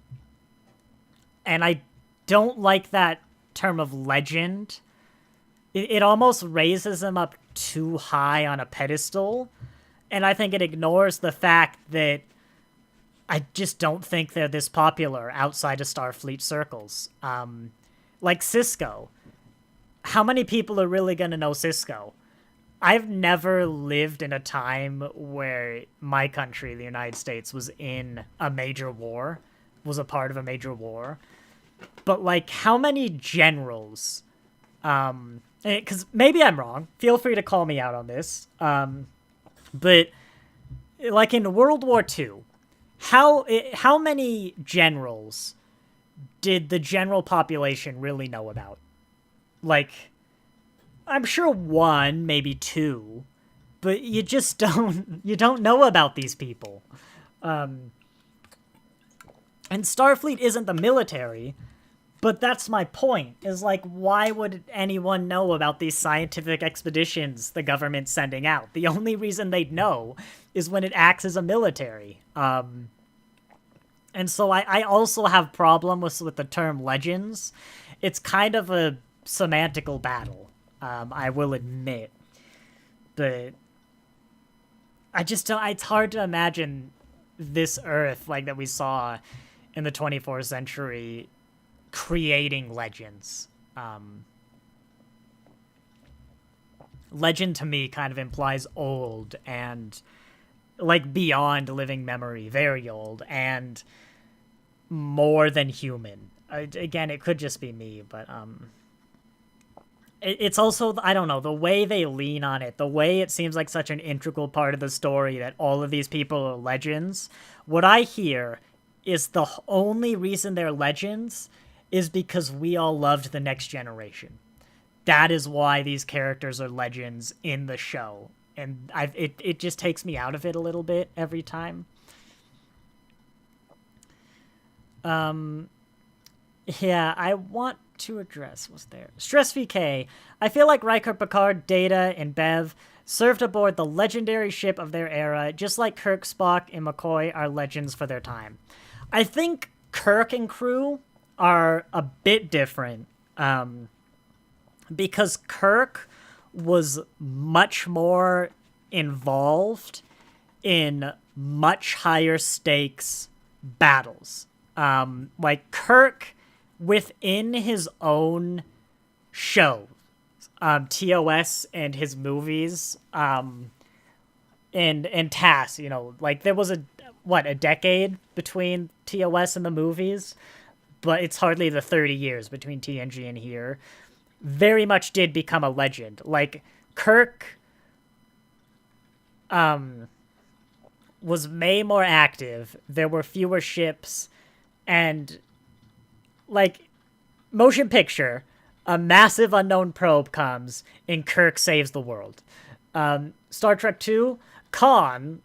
I don't like that term of legend. It almost raises him up too high on a pedestal, and I think it ignores the fact that I just don't think they're this popular outside of Starfleet circles. Cisco. How many people are really going to know Cisco? I've never lived in a time where my country, the United States, was in a major war, was a part of a major war. But, how many generals, because maybe I'm wrong, feel free to call me out on this, but, in World War II, how many generals did the general population really know about? I'm sure one, maybe two, but you just don't know about these people. And Starfleet isn't the military, but that's my point, is why would anyone know about these scientific expeditions the government's sending out? The only reason they'd know is when it acts as a military. And so I also have problems with the term legends. It's kind of a semantical battle. I will admit, but I just don't, it's hard to imagine this Earth that we saw in the 24th century creating legends. Legend to me kind of implies old and beyond living memory, very old and more than human. Again, it could just be me, but it's also, I don't know, the way they lean on it, the way it seems like such an integral part of the story that all of these people are legends. What I hear is the only reason they're legends is because we all loved the Next Generation. That is why these characters are legends in the show. And it just takes me out of it a little bit every time. Yeah, I want to address, was there? Stress VK. I feel like Riker, Picard, Data, and Bev served aboard the legendary ship of their era, just like Kirk, Spock, and McCoy are legends for their time. I think Kirk and crew are a bit different, because Kirk was much more involved in much higher stakes battles. Like Kirk within his own show, TOS and his movies, and TAS, like there was a decade between TOS and the movies, but it's hardly the 30 years between TNG and here. Very much did become a legend. Like Kirk was way more active. There were fewer ships, and like motion picture, a massive unknown probe comes and Kirk saves the world. Star Trek 2, Khan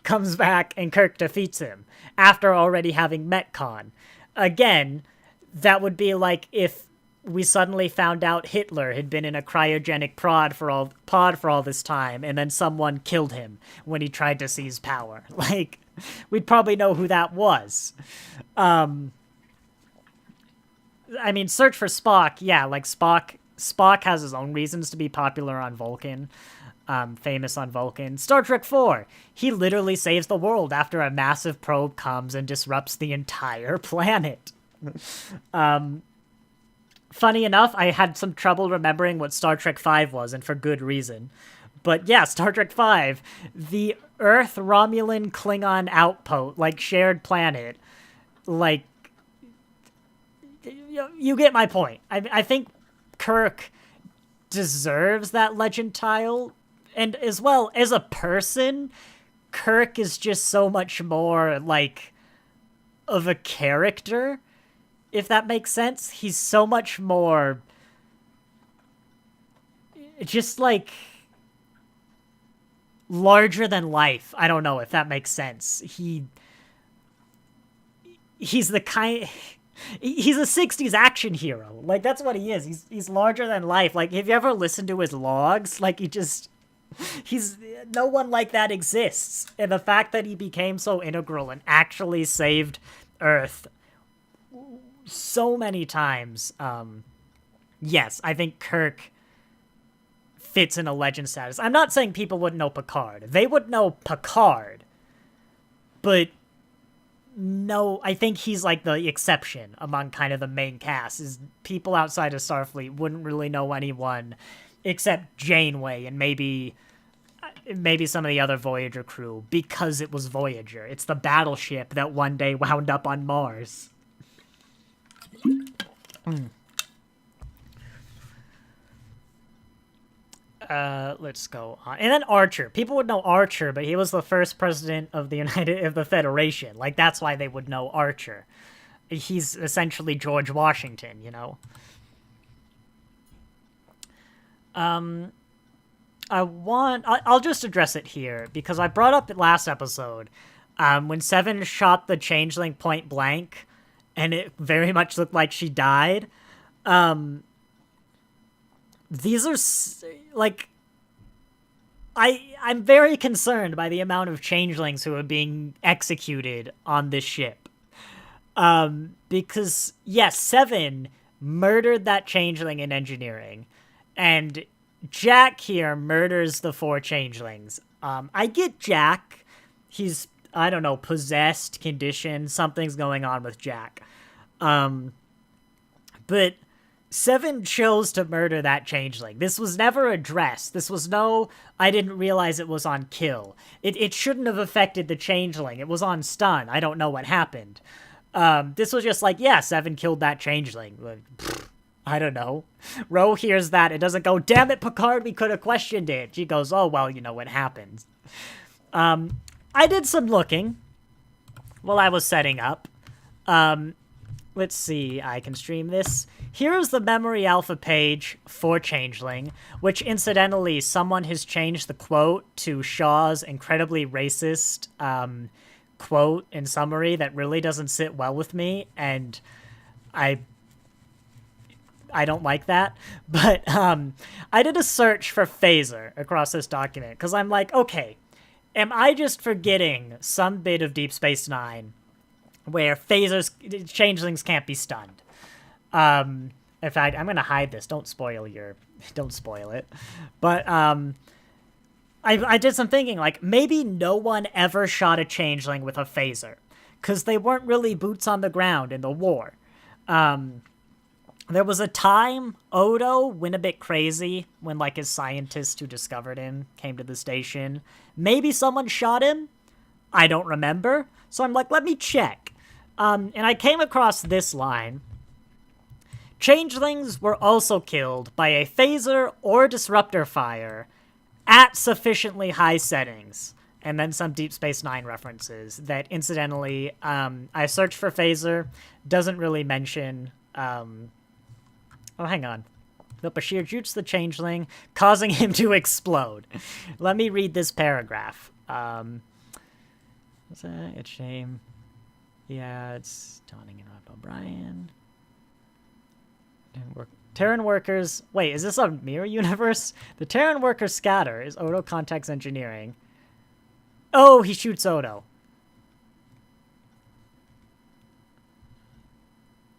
comes back and Kirk defeats him after already having met Khan. Again, that would be like if we suddenly found out Hitler had been in a cryogenic pod for all this time, and then someone killed him when he tried to seize power. Like, we'd probably know who that was. I mean, search for Spock, yeah, like Spock has his own reasons to be popular on Vulcan, famous on Vulcan. Star Trek 4, he literally saves the world after a massive probe comes and disrupts the entire planet. Funny enough, I had some trouble remembering what Star Trek 5 was, and for good reason. But yeah, Star Trek 5, the Earth, Romulan, Klingon outpost, shared planet, you get my point. I think Kirk deserves that legend tile, and as well, as a person, Kirk is just so much more, of a character, if that makes sense. He's so much more just larger than life. I don't know if that makes sense. He's the kind, he's a 60s action hero. That's what he is. He's larger than life. Have you ever listened to his logs? He's no one like that exists. And the fact that he became so integral and actually saved Earth so many times, yes, I think Kirk fits in a legend status. I'm not saying people wouldn't know Picard. They would know Picard, but no, I think he's the exception among kind of the main cast. Is people outside of Starfleet wouldn't really know anyone except Janeway and maybe some of the other Voyager crew, because it was Voyager. It's the battleship that one day wound up on Mars. Let's go on. And then Archer. People would know Archer, but he was the first president of the Federation. That's why they would know Archer. He's essentially George Washington, I'll just address it here, because I brought up it last episode. When Seven shot the changeling point blank, and it very much looked like she died. These are, I'm very concerned by the amount of changelings who are being executed on this ship. Because, yes, Seven murdered that changeling in engineering, and Jack here murders the 4 changelings. I get Jack. He's, I don't know, possessed, conditioned, something's going on with Jack. But Seven chose to murder that changeling. This was never addressed. This was I didn't realize it was on kill. It shouldn't have affected the changeling. It was on stun. I don't know what happened. This was just yeah, Seven killed that changeling. I don't know. Ro hears that. It doesn't go, damn it, Picard, we could have questioned it. She goes, oh, well, you know what happens. I did some looking while I was setting up. Let's see, I can stream this. Here's the memory alpha page for Changeling, which incidentally, someone has changed the quote to Shaw's incredibly racist quote in summary that really doesn't sit well with me, and I don't like that. But I did a search for phaser across this document, because I'm like, okay, am I just forgetting some bit of Deep Space Nine where changelings can't be stunned? In fact, I'm gonna hide this. Don't spoil it. But I did some thinking, like, maybe no one ever shot a changeling with a phaser, because they weren't really boots on the ground in the war. There was a time Odo went a bit crazy when, like, his scientist who discovered him came to the station. Maybe someone shot him. I don't remember. So I'm like, let me check. And I came across this line. Changelings were also killed by a phaser or disruptor fire at sufficiently high settings. And then some Deep Space Nine references that, incidentally, I searched for phaser. Doesn't really mention... Oh, hang on. The Bashir shoots the changeling, causing him to explode. Let me read this paragraph. Is that a shame? Yeah, it's dawning in Rob O'Brien. Terran workers... Wait, is this a mirror universe? The Terran workers scatter. Is Odo contacts engineering? Oh, he shoots Odo.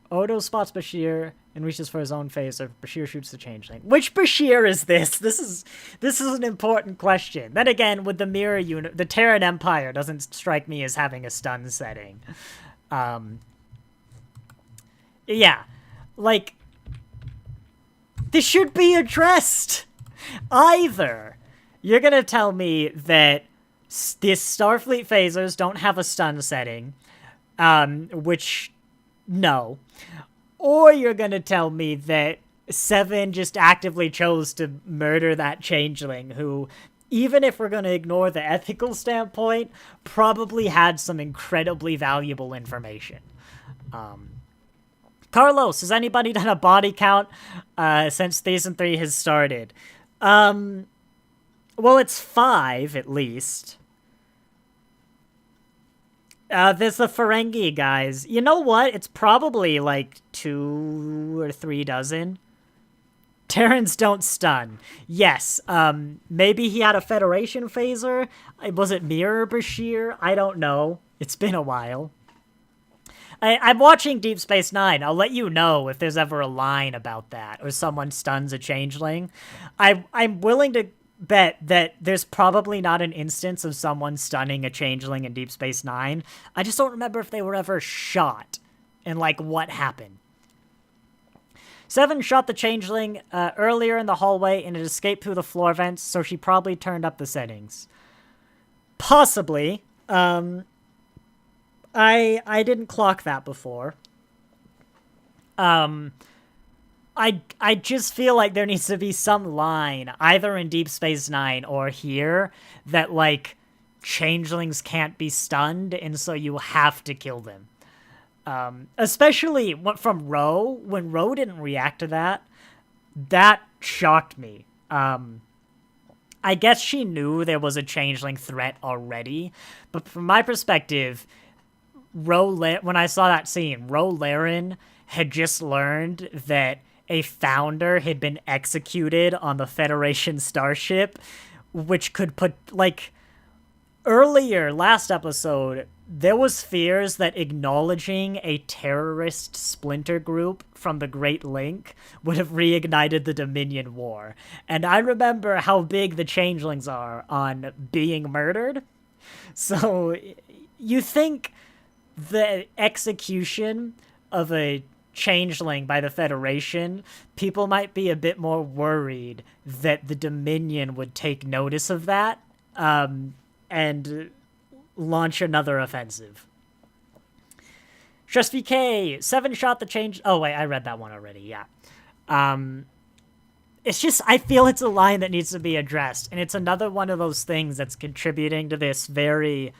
Odo spots Bashir and reaches for his own phaser. Bashir shoots the changeling. Which Bashir is this? This is an important question. Then again, with the mirror unit, the Terran Empire doesn't strike me as having a stun setting. Yeah, like, this should be addressed. Either you're gonna tell me that this Starfleet phasers don't have a stun setting, which, no. Or you're gonna tell me that Seven just actively chose to murder that changeling who, even if we're gonna ignore the ethical standpoint, probably had some incredibly valuable information. Carlos, has anybody done a body count since Season 3 has started? Well, it's 5, at least. There's the Ferengi guys. You know what? It's probably like 2 or 3 dozen. Terrans don't stun. Yes, maybe he had a Federation phaser? Was it Mirror Bashir? I don't know. It's been a while. I'm watching Deep Space Nine. I'll let you know if there's ever a line about that, or someone stuns a changeling. I'm willing to bet that there's probably not an instance of someone stunning a changeling in Deep Space Nine. I just don't remember if they were ever shot, and, like, what happened. Seven shot the changeling earlier in the hallway, and it escaped through the floor vents, so she probably turned up the settings. Possibly. I didn't clock that before. I just feel like there needs to be some line, either in Deep Space Nine or here, that, like, changelings can't be stunned, and so you have to kill them. Especially from Ro. When Ro didn't react to that, that shocked me. I guess she knew there was a changeling threat already, but from my perspective, when I saw that scene, Ro Laren had just learned that a founder had been executed on the Federation starship, which could put, like, earlier, last episode, there was fears that acknowledging a terrorist splinter group from the Great Link would have reignited the Dominion War. And I remember how big the changelings are on being murdered. So you think the execution of a changeling by the Federation, people might be a bit more worried that the Dominion would take notice of that, and launch another offensive. Stress VK, 7 shot the change... Oh, wait, I read that one already, yeah. It's just, I feel it's a line that needs to be addressed, and it's another one of those things that's contributing to this very,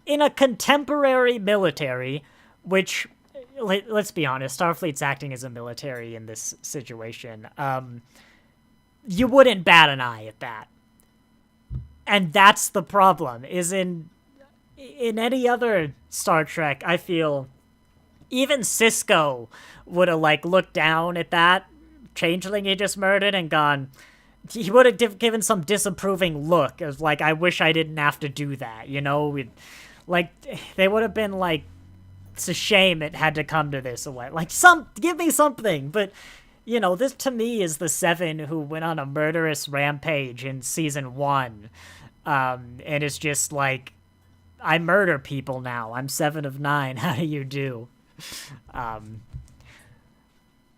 in a contemporary military, which, let's be honest, Starfleet's acting as a military in this situation. You wouldn't bat an eye at that. And that's the problem, is in any other Star Trek, I feel even Sisko would have, like, looked down at that changeling he just murdered and gone, he would have given some disapproving look of, like, I wish I didn't have to do that, you know? Like, they would have been like, it's a shame it had to come to this, or what. Like, give me something, but, you know, this to me is the Seven who went on a murderous rampage in season 1, and it's just like, I murder people now, I'm 7 of 9, how do you do?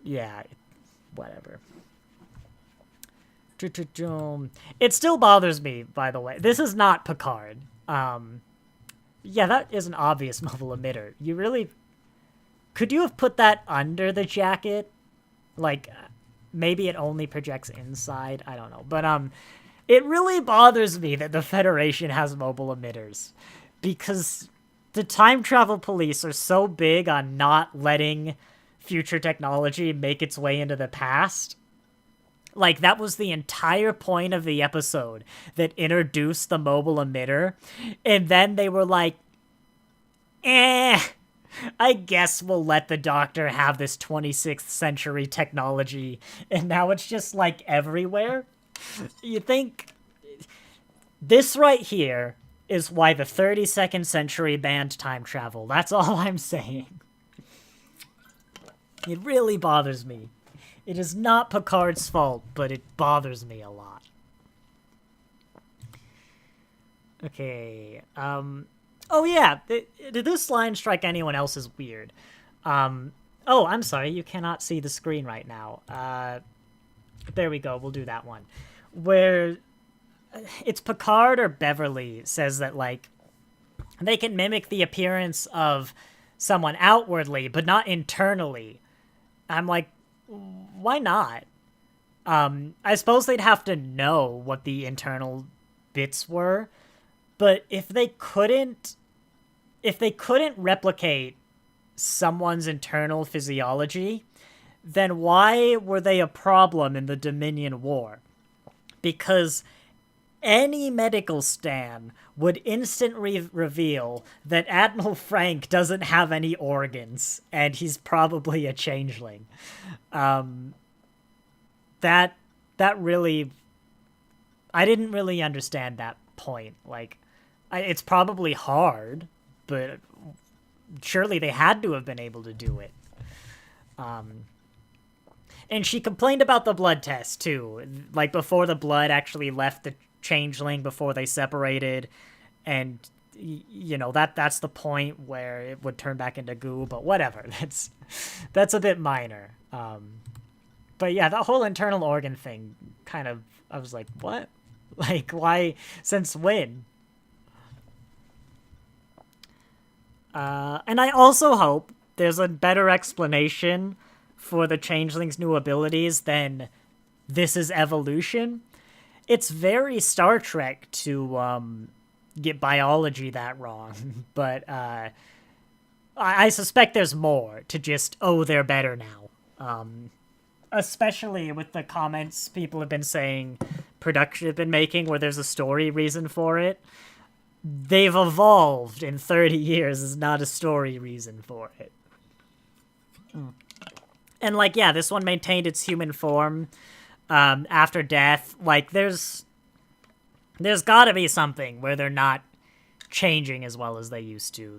Yeah, whatever. It still bothers me, by the way. This is not Picard. Yeah, that is an obvious mobile emitter. You really... Could you have put that under the jacket? Like, maybe it only projects inside? I don't know. But, it really bothers me that the Federation has mobile emitters. Because the time travel police are so big on not letting future technology make its way into the past. Like, that was the entire point of the episode that introduced the mobile emitter. And then they were like, I guess we'll let the Doctor have this 26th century technology. And now it's just, like, everywhere. You think... This right here is why the 32nd century banned time travel. That's all I'm saying. It really bothers me. It is not Picard's fault, but it bothers me a lot. Okay, oh yeah, did this line strike anyone else as weird? Oh, I'm sorry, you cannot see the screen right now. There we go, we'll do that one. Where it's Picard or Beverly says that, like, they can mimic the appearance of someone outwardly, but not internally. I'm like, why not? I suppose they'd have to know what the internal bits were, but if they couldn't replicate someone's internal physiology, then why were they a problem in the Dominion War? Because any medical stan would instantly reveal that Admiral Frank doesn't have any organs, and he's probably a changeling. That really... I didn't really understand that point. Like, it's probably hard, but surely they had to have been able to do it. And she complained about the blood test, too. Like, before the blood actually left the changeling, before they separated, and, you know, that's the point where it would turn back into goo, but whatever. That's a bit minor. But yeah, the whole internal organ thing, kind of, I was like, what? Like, why? Since when? And I also hope there's a better explanation for the changeling's new abilities than this is evolution. It's very Star Trek to get biology that wrong, but I suspect there's more to just, oh, they're better now. Especially with the comments people have been saying production have been making where there's a story reason for it. They've evolved in 30 years is not a story reason for it. And, like, yeah, this one maintained its human form after death. Like, there's gotta be something where they're not changing as well as they used to.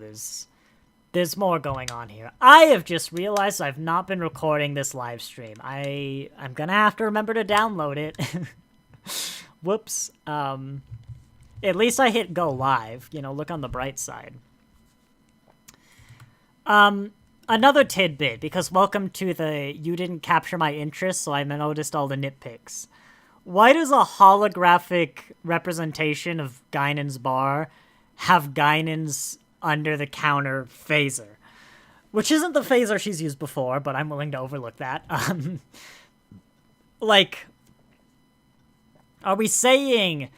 There's more going on here. I have just realized I've not been recording this live stream. I'm gonna have to remember to download it. Whoops. At least I hit go live. You know, look on the bright side. Another tidbit, because welcome to the you didn't capture my interest, so I noticed all the nitpicks. Why does a holographic representation of Guinan's bar have Guinan's under-the-counter phaser? Which isn't the phaser she's used before, but I'm willing to overlook that. like, are we saying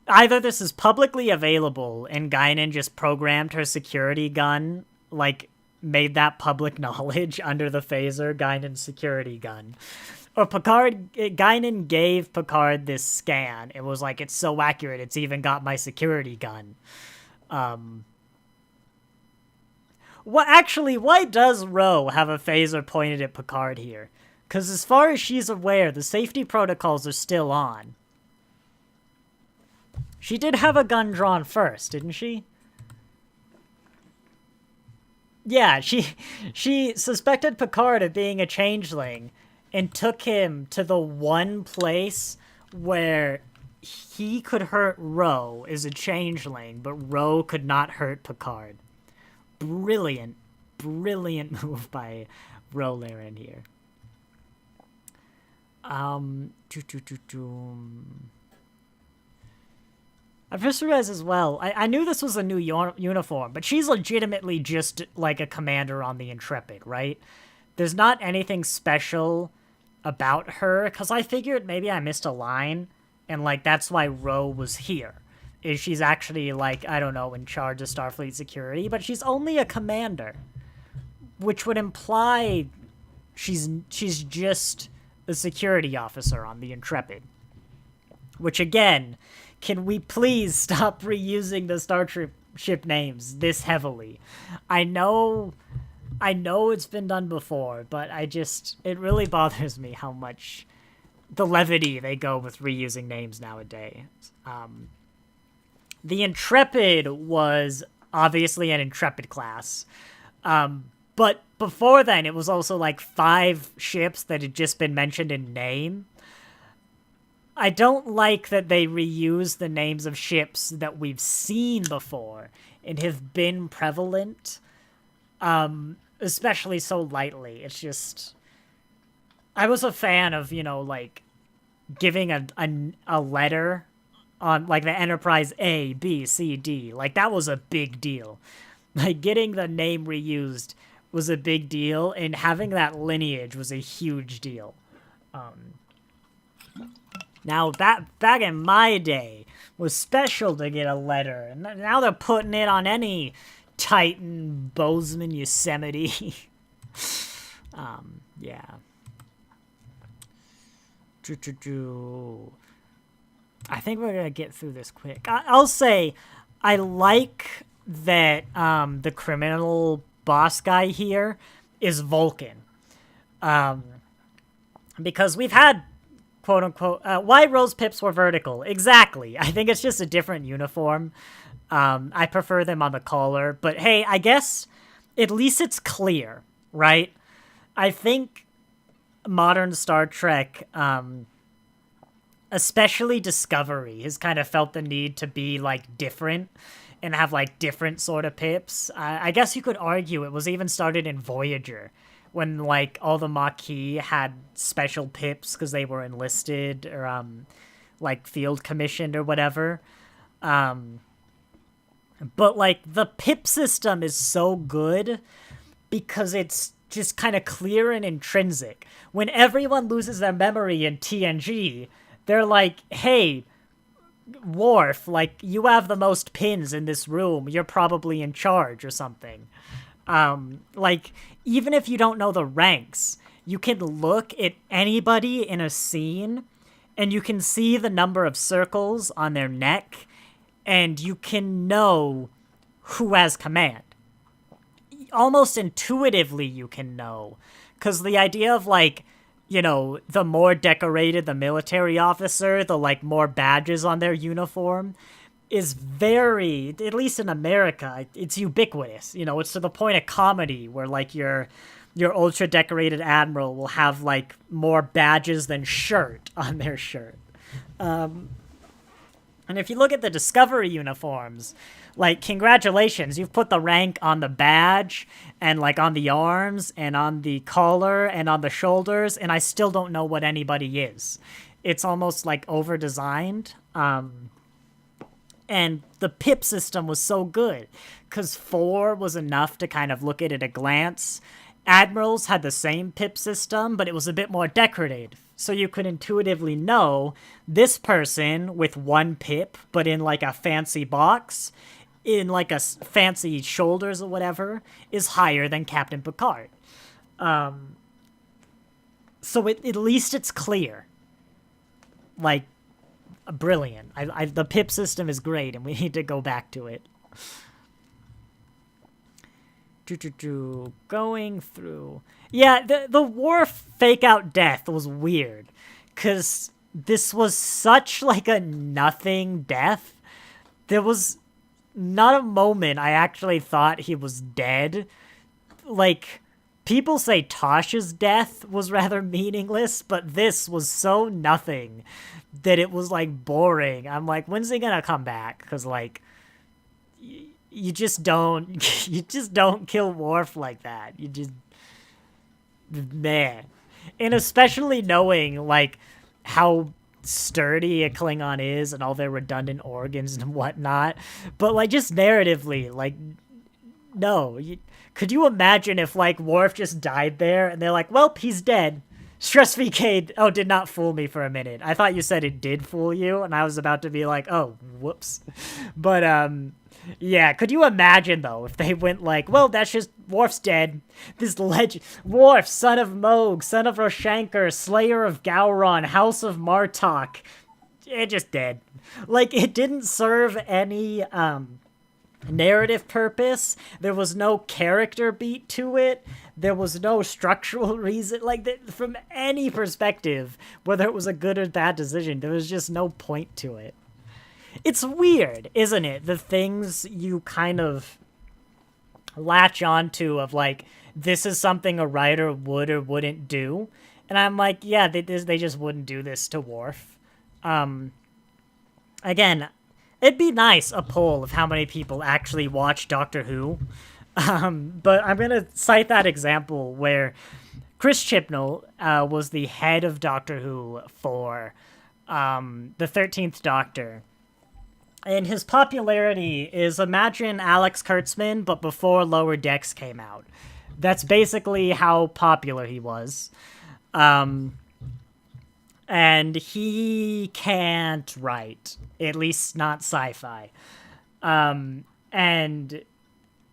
either this is publicly available and Guinan just programmed her security gun, like, made that public knowledge under the phaser, Guinan's security gun, or Guinan gave Picard this scan. It was like, it's so accurate, it's even got my security gun. Why does Ro have a phaser pointed at Picard here? Because as far as she's aware, the safety protocols are still on. She did have a gun drawn first, didn't she? Yeah, she suspected Picard of being a changeling and took him to the one place where he could hurt Ro as a changeling, but Ro could not hurt Picard. Brilliant move by Ro Laren here. I've just realized as well, I knew this was a new uniform, but she's legitimately just like a commander on the Intrepid, right? There's not anything special about her, because I figured maybe I missed a line, and like that's why Ro was here. Is she's actually like, I don't know, in charge of Starfleet security, but she's only a commander, which would imply she's just a security officer on the Intrepid. Which again, can we please stop reusing the starship names this heavily? I know it's been done before, but it really bothers me how much the levity they go with reusing names nowadays. The Intrepid was obviously an Intrepid class, but before then it was also like 5 ships that had just been mentioned in name. I don't like that they reuse the names of ships that we've seen before and have been prevalent, especially so lightly. It's just, I was a fan of, like, giving a letter on, like, the Enterprise A, B, C, D. Like, that was a big deal. Like, getting the name reused was a big deal, and having that lineage was a huge deal. Now, that back in my day was special to get a letter, and now they're putting it on any Titan, Bozeman, Yosemite. Yeah. I think we're gonna get through this quick. I'll say, I like that the criminal boss guy here is Vulcan. Because we've had quote-unquote, why Ro's pips were vertical. Exactly. I think it's just a different uniform. I prefer them on the collar. But hey, I guess at least it's clear, right? I think modern Star Trek, especially Discovery, has kind of felt the need to be, like, different and have, like, different sort of pips. I guess you could argue it was even started in Voyager, when, like, all the Maquis had special pips because they were enlisted or, like, field commissioned or whatever. But, like, the pip system is so good because it's just kind of clear and intrinsic. When everyone loses their memory in TNG, they're like, hey, Worf, like, you have the most pins in this room. You're probably in charge or something. Like, even if you don't know the ranks, you can look at anybody in a scene and you can see the number of circles on their neck and you can know who has command. Almost intuitively you can know. Because the idea of, like, the more decorated the military officer, the, like, more badges on their uniform is very, at least in America, it's ubiquitous. It's to the point of comedy where, like, your ultra decorated admiral will have, like, more badges than shirt on their shirt. And if you look at the Discovery uniforms, like, congratulations, you've put the rank on the badge and, like, on the arms and on the collar and on the shoulders, and I still don't know what anybody is. It's almost, like, over-designed. And the pip system was so good because 4 was enough to kind of look at it at a glance, Admirals had the same pip system, but it was a bit more decorative. So you could intuitively know this person with one pip, but in like a fancy box, in like a fancy shoulders or whatever, is higher than Captain Picard. So at least it's clear. Like, brilliant. The pip system is great, and we need to go back to it. Going through. Yeah, the Worf fake-out death was weird. Because this was such, like, a nothing death. There was not a moment I actually thought he was dead. Like, people say Tosh's death was rather meaningless, but this was so nothing that it was, like, boring. I'm like, when's he gonna come back? Because, like, you just don't kill Worf like that. You just, man. And especially knowing, like, how sturdy a Klingon is and all their redundant organs and whatnot. But, like, just narratively, like, no. Could you imagine if, like, Worf just died there and they're like, well, he's dead. Stress VK, did not fool me for a minute. I thought you said it did fool you, and I was about to be like, oh, whoops. But, yeah, could you imagine, though, if they went like, well, that's just, Worf's dead. This legend, Worf, son of Moog, son of Roshankar, slayer of Gowron, house of Martok, just dead. Like, it didn't serve any, narrative purpose. There was no character beat to it. There was no structural reason. Like, from any perspective, whether it was a good or bad decision, there was just no point to it. It's weird, isn't it? The things you kind of latch onto of, like, this is something a writer would or wouldn't do. And I'm like, yeah, they just wouldn't do this to Worf. Again, it'd be nice, a poll of how many people actually watch Doctor Who. But I'm going to cite that example where Chris Chibnall was the head of Doctor Who for the 13th Doctor. And his popularity is, imagine Alex Kurtzman, but before Lower Decks came out. That's basically how popular he was. And he can't write, at least not sci-fi. And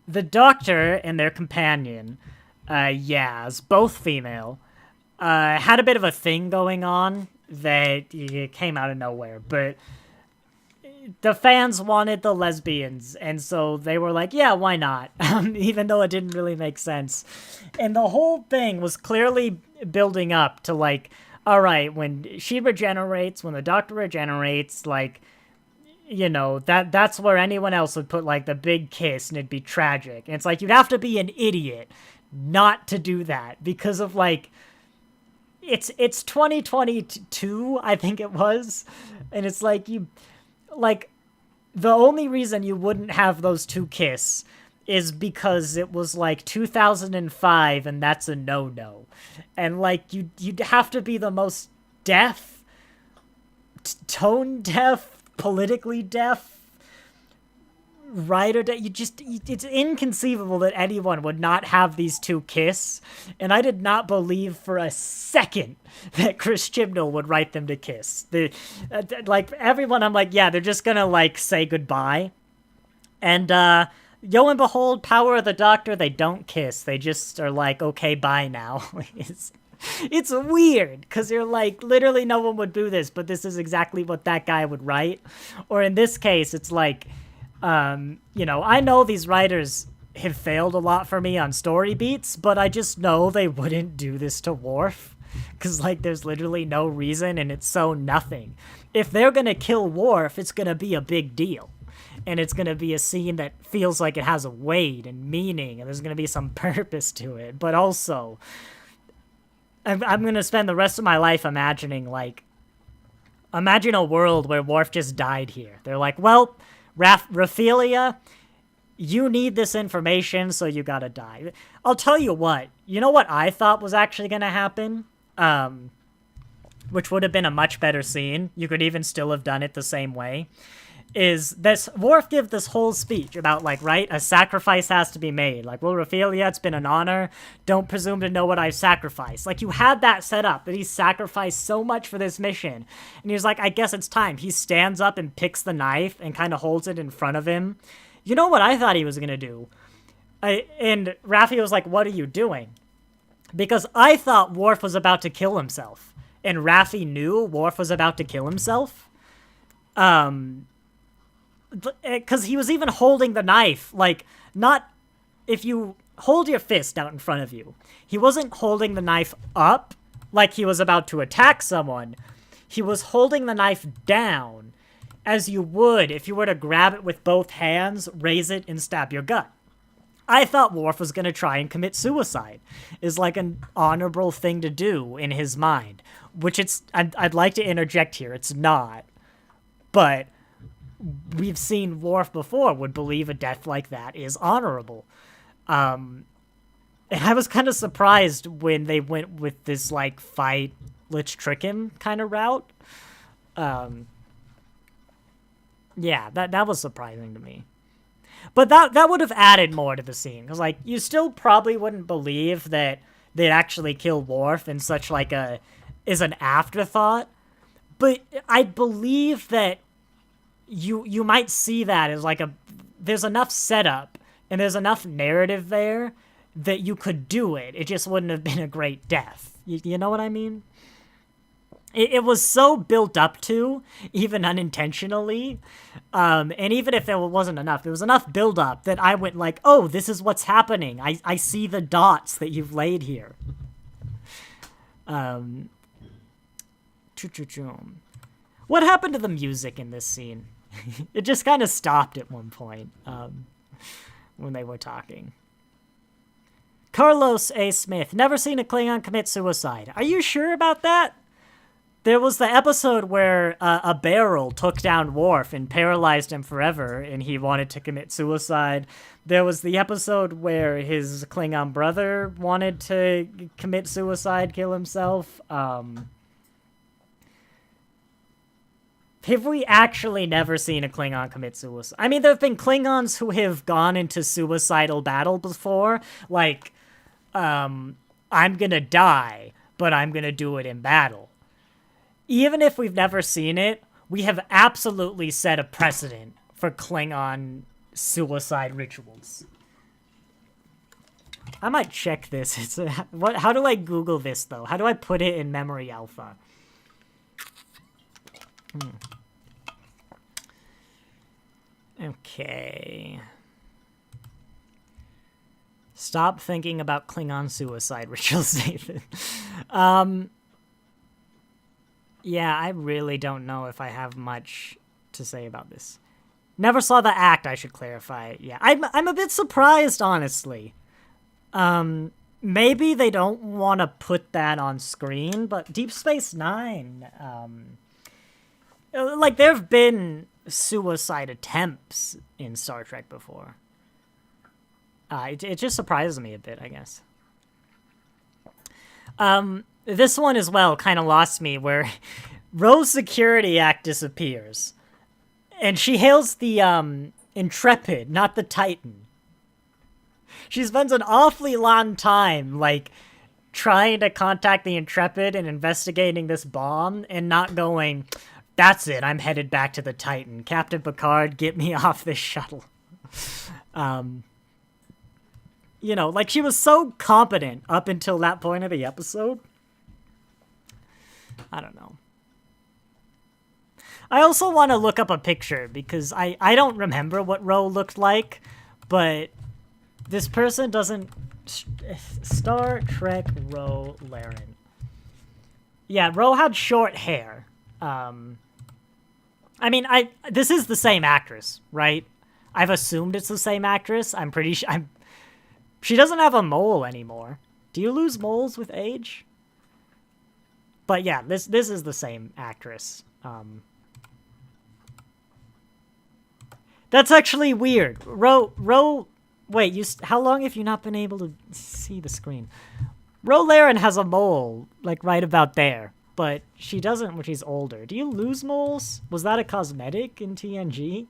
the Doctor and their companion, Yaz, both female, had a bit of a thing going on that came out of nowhere, but the fans wanted the lesbians, and so they were like, yeah, why not? Even though it didn't really make sense. And the whole thing was clearly building up to, like, all right, when she regenerates, when the Doctor regenerates, like, you know, that's where anyone else would put, like, the big kiss, and it'd be tragic. And it's like, you'd have to be an idiot not to do that, because of, like, it's 2022, I think it was, and it's like, the only reason you wouldn't have those two kiss is because it was, like, 2005, and that's a no-no. And, like, you'd have to be the most deaf, tone-deaf, politically deaf writer. It's inconceivable that anyone would not have these two kiss. And I did not believe for a second that Chris Chibnall would write them to kiss. Like, everyone, I'm like, yeah, they're just gonna, like, say goodbye. And, yo and behold, power of the Doctor, they don't kiss. They just are like, okay, bye now. It's weird, because you're like, literally no one would do this, but this is exactly what that guy would write. Or in this case, it's like, you know, I know these writers have failed a lot for me on story beats, but I just know they wouldn't do this to Worf. Because, like, there's literally no reason, and it's so nothing. If they're gonna kill Worf, it's gonna be a big deal. And it's going to be a scene that feels like it has a weight and meaning, and there's going to be some purpose to it. But also, I'm going to spend the rest of my life imagining, like, imagine a world where Worf just died here. They're like, well, Raphaelia, you need this information, so you gotta die. I'll tell you what I thought was actually going to happen? Which would have been a much better scene. You could even still have done it the same way. is this Worf give this whole speech about, like, right, a sacrifice has to be made. Like, we'll reveal, yeah, it's been an honor. Don't presume to know what I've sacrificed. Like, you had that set up, that he sacrificed so much for this mission. And he was like, I guess it's time. He stands up and picks the knife and kind of holds it in front of him. You know what I thought he was going to do? And Raffi was like, what are you doing? Because I thought Worf was about to kill himself. And Raffi knew Worf was about to kill himself. Because he was even holding the knife, like, not, if you hold your fist out in front of you, he wasn't holding the knife up like he was about to attack someone. He was holding the knife down, as you would if you were to grab it with both hands, raise it, and stab your gut. I thought Worf was going to try and commit suicide, is like an honorable thing to do in his mind, which I'd like to interject here, it's not, but we've seen Worf before would believe a death like that is honorable. And I was kind of surprised when they went with this, like, fight, let's trick him kind of route. Yeah, that was surprising to me. But that would have added more to the scene. Because, like, you still probably wouldn't believe that they'd actually kill Worf in such, like, is an afterthought. But I believe that you might see that as like there's enough setup and there's enough narrative there that you could do it. It just wouldn't have been a great death. You know what I mean? It was so built up to, even unintentionally, and even if there wasn't enough, there was enough build up that I went like, oh, this is what's happening. I see the dots that you've laid here. What happened to the music in this scene? It just kind of stopped at one point when they were talking. Carlos A. Smith, never seen a Klingon commit suicide. Are you sure about that? There was the episode where a barrel took down Worf and paralyzed him forever, and he wanted to commit suicide. There was the episode where his Klingon brother wanted to commit suicide, kill himself. Have we actually never seen a Klingon commit suicide? I mean, there have been Klingons who have gone into suicidal battle before. Like, I'm gonna die, but I'm gonna do it in battle. Even if we've never seen it, we have absolutely set a precedent for Klingon suicide rituals. I might check this. How do I Google this, though? How do I put it in memory alpha? Okay. Stop thinking about Klingon suicide rituals, David. Yeah, I really don't know if I have much to say about this. Never saw the act, I should clarify. Yeah, I'm a bit surprised, honestly. Maybe they don't want to put that on screen, but Deep Space Nine, like, there have been suicide attempts in Star Trek before. It just surprises me a bit, I guess. This one as well kind of lost me, where Ro's security act disappears. And she hails the, Intrepid, not the Titan. She spends an awfully long time, like, trying to contact the Intrepid and investigating this bomb, and not going, that's it, I'm headed back to the Titan. Captain Picard, get me off this shuttle. You know, like, she was so competent up until that point of the episode. I don't know. I also want to look up a picture, because I don't remember what Ro looked like, but this person doesn't... Star Trek Ro Laren. Yeah, Ro had short hair. I mean, this is the same actress, right? I've assumed it's the same actress. I'm pretty sure... She doesn't have a mole anymore. Do you lose moles with age? But yeah, this is the same actress. That's actually weird. Ro, wait, how long have you not been able to see the screen? Ro Laren has a mole, like, right about there. but she doesn't when she's older. Do you lose moles? Was that a cosmetic in TNG?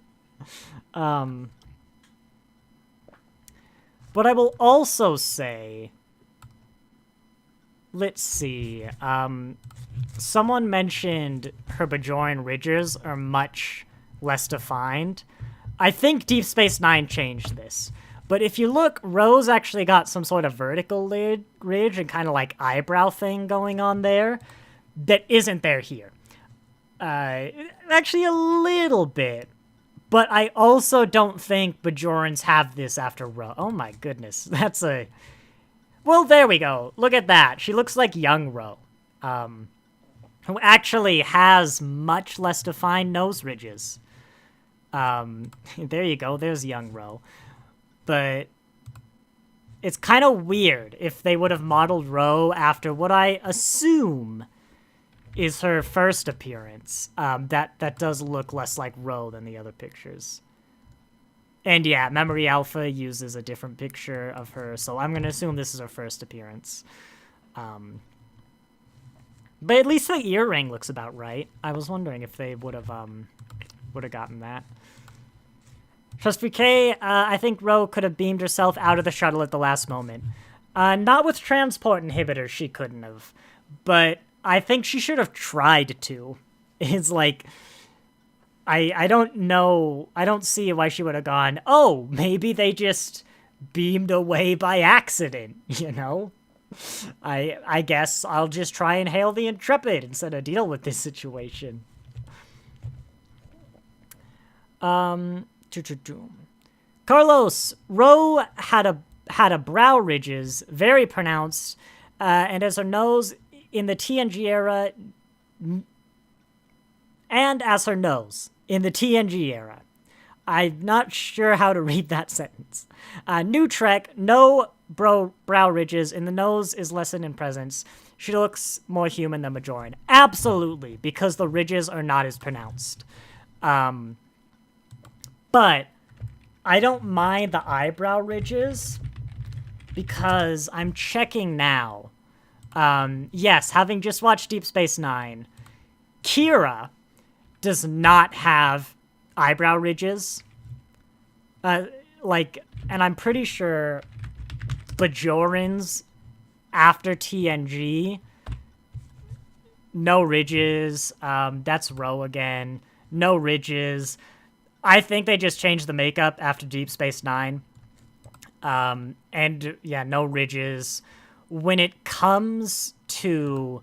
But I will also say, let's see, someone mentioned her Bajoran ridges are much less defined. I think Deep Space Nine changed this. But if you look, Rose actually got some sort of vertical ridge and kind of like eyebrow thing going on there that isn't there here. Actually, a little bit. But I also don't think Bajorans have this after Rose. Oh my goodness, that's a... Well, there we go. Look at that. She looks like young Ro, who actually has much less defined nose ridges. There you go. There's young Ro. But it's kind of weird if they would have modeled Ro after what I assume is her first appearance. That does look less like Ro than the other pictures. And yeah, Memory Alpha uses a different picture of her, so I'm going to assume this is her first appearance. But at least the earring looks about right. I was wondering if they would have gotten that. Trust VK, I think Ro could have beamed herself out of the shuttle at the last moment. Not with transport inhibitors, she couldn't have. But I think she should have tried to. It's like, I don't know, I don't see why she would have gone, oh, maybe they just beamed away by accident, you know? I guess I'll just try and hail the Intrepid instead of deal with this situation. Carlos, Ro had a brow ridges, very pronounced, and as her nose in the TNG era, and as her nose in the TNG era. I'm not sure how to read that sentence. New Trek, no brow ridges, and the nose is lessened in presence. She looks more human than Bajoran. Absolutely, because the ridges are not as pronounced. But I don't mind the eyebrow ridges because I'm checking now. Yes, having just watched Deep Space Nine, Kira does not have eyebrow ridges. And I'm pretty sure Bajorans after TNG, no ridges. That's Ro again. No ridges. I think they just changed the makeup after Deep Space Nine. And yeah, no ridges. When it comes to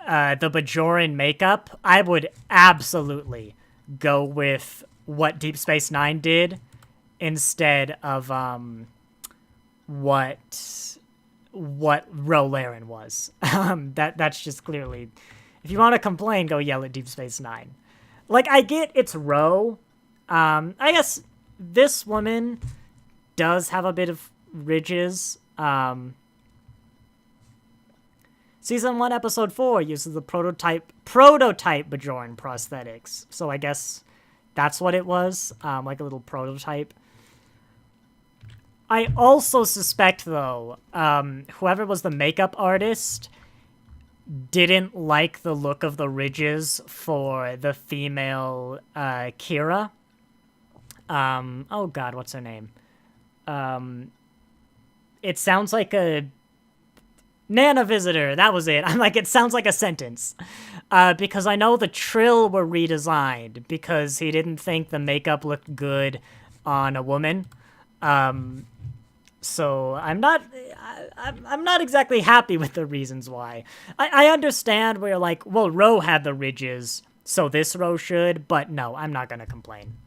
the Bajoran makeup, I would absolutely go with what Deep Space Nine did instead of what Ro Laren was. That's just clearly, if you want to complain, go yell at Deep Space Nine. Like, I get it's Ro. I guess this woman does have a bit of ridges. Season 1, Episode 4 uses the prototype Bajoran prosthetics. So I guess that's what it was, like a little prototype. I also suspect, though, whoever was the makeup artist didn't like the look of the ridges for the female Kira. Oh god, what's her name? It sounds like a Nana Visitor, that was it. I'm like, it sounds like a sentence. Because I know the Trill were redesigned because he didn't think the makeup looked good on a woman. So I'm not exactly happy with the reasons why. I understand where you're like, well, Ro had the ridges, so this Ro should, but no, I'm not gonna complain.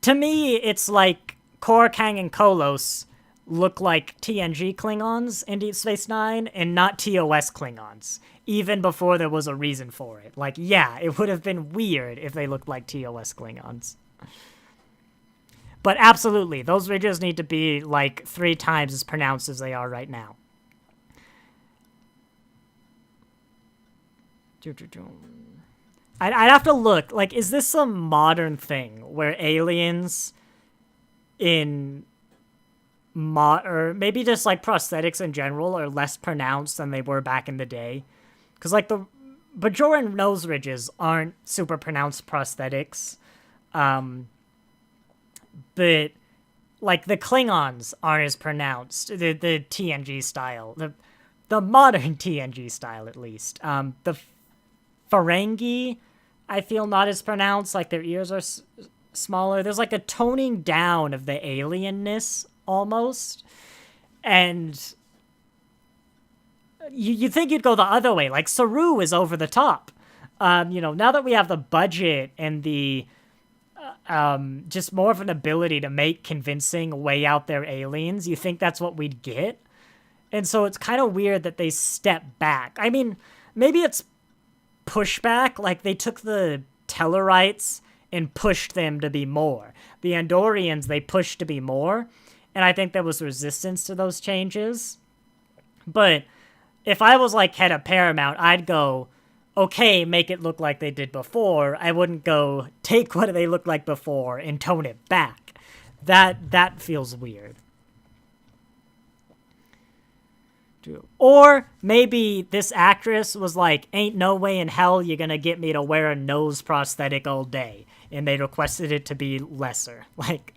To me, it's like Korkang and Kolos look like TNG Klingons in Deep Space Nine and not TOS Klingons, even before there was a reason for it. Like, yeah, it would have been weird if they looked like TOS Klingons. But absolutely, those ridges need to be like 3 times as pronounced as they are right now. I'd have to look. Like, is this some modern thing where aliens in or maybe just like prosthetics in general are less pronounced than they were back in the day. Because like the Bajoran nose ridges aren't super pronounced prosthetics. But like the Klingons aren't as pronounced. The TNG style. The modern TNG style, at least. The Ferengi, I feel not as pronounced. Like their ears are smaller. There's like a toning down of the alienness almost. And you think you'd go the other way. Like Saru is over the top. Now that we have the budget and the just more of an ability to make convincing, way out there aliens, you think that's what we'd get. And so it's kind of weird that they step back. I mean, maybe it's pushback. Like they took the Tellarites and pushed them to be more. The Andorians, they pushed to be more. And I think there was resistance to those changes. But if I was like head of Paramount, I'd go, okay, make it look like they did before. I wouldn't go take what they looked like before and tone it back. That feels weird. Or maybe this actress was like, ain't no way in hell you're gonna get me to wear a nose prosthetic all day. And they requested it to be lesser. Like,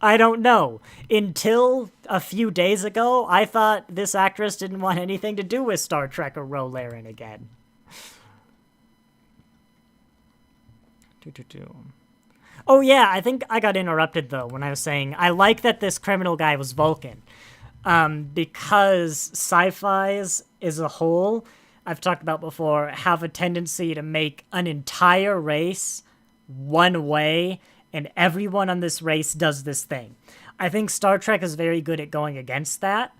I don't know. Until a few days ago, I thought this actress didn't want anything to do with Star Trek or Ro Laren again. Oh yeah, I think I got interrupted though when I was saying I like that this criminal guy was Vulcan. Because sci-fis as a whole, I've talked about before, have a tendency to make an entire race one way, and everyone on this race does this thing. I think Star Trek is very good at going against that,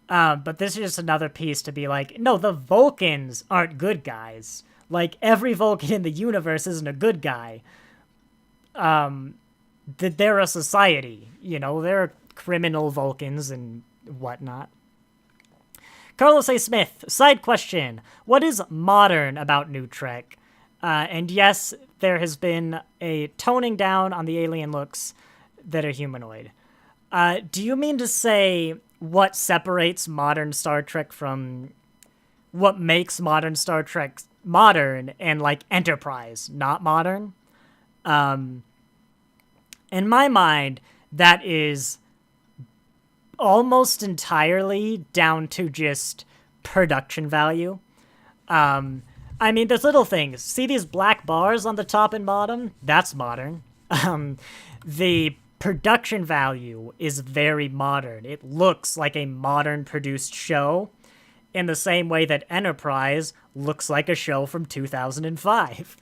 but this is just another piece to be like, no, the Vulcans aren't good guys. Like, every Vulcan in the universe isn't a good guy. They're a society, they're criminal Vulcans and whatnot. Carlos A. Smith, side question. What is modern about New Trek? And yes, there has been a toning down on the alien looks that are humanoid. Do you mean to say what separates modern Star Trek from what makes modern Star Trek modern and like Enterprise not modern? In my mind, that is almost entirely down to just production value. I mean, there's little things. See these black bars on the top and bottom? That's modern. The production value is very modern. It looks like a modern produced show in the same way that Enterprise looks like a show from 2005.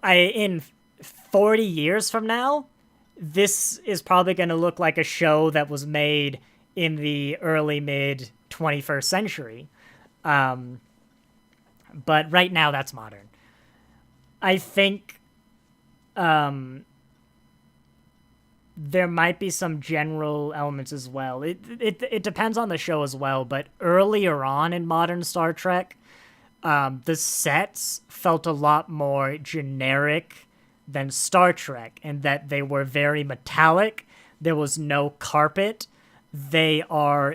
In 40 years from now, this is probably going to look like a show that was made in the early mid 21st century. But right now that's modern. I think there might be some general elements as well. It depends on the show as well, but earlier on in modern Star Trek, the sets felt a lot more generic than Star Trek, in that they were very metallic. There was no carpet. They are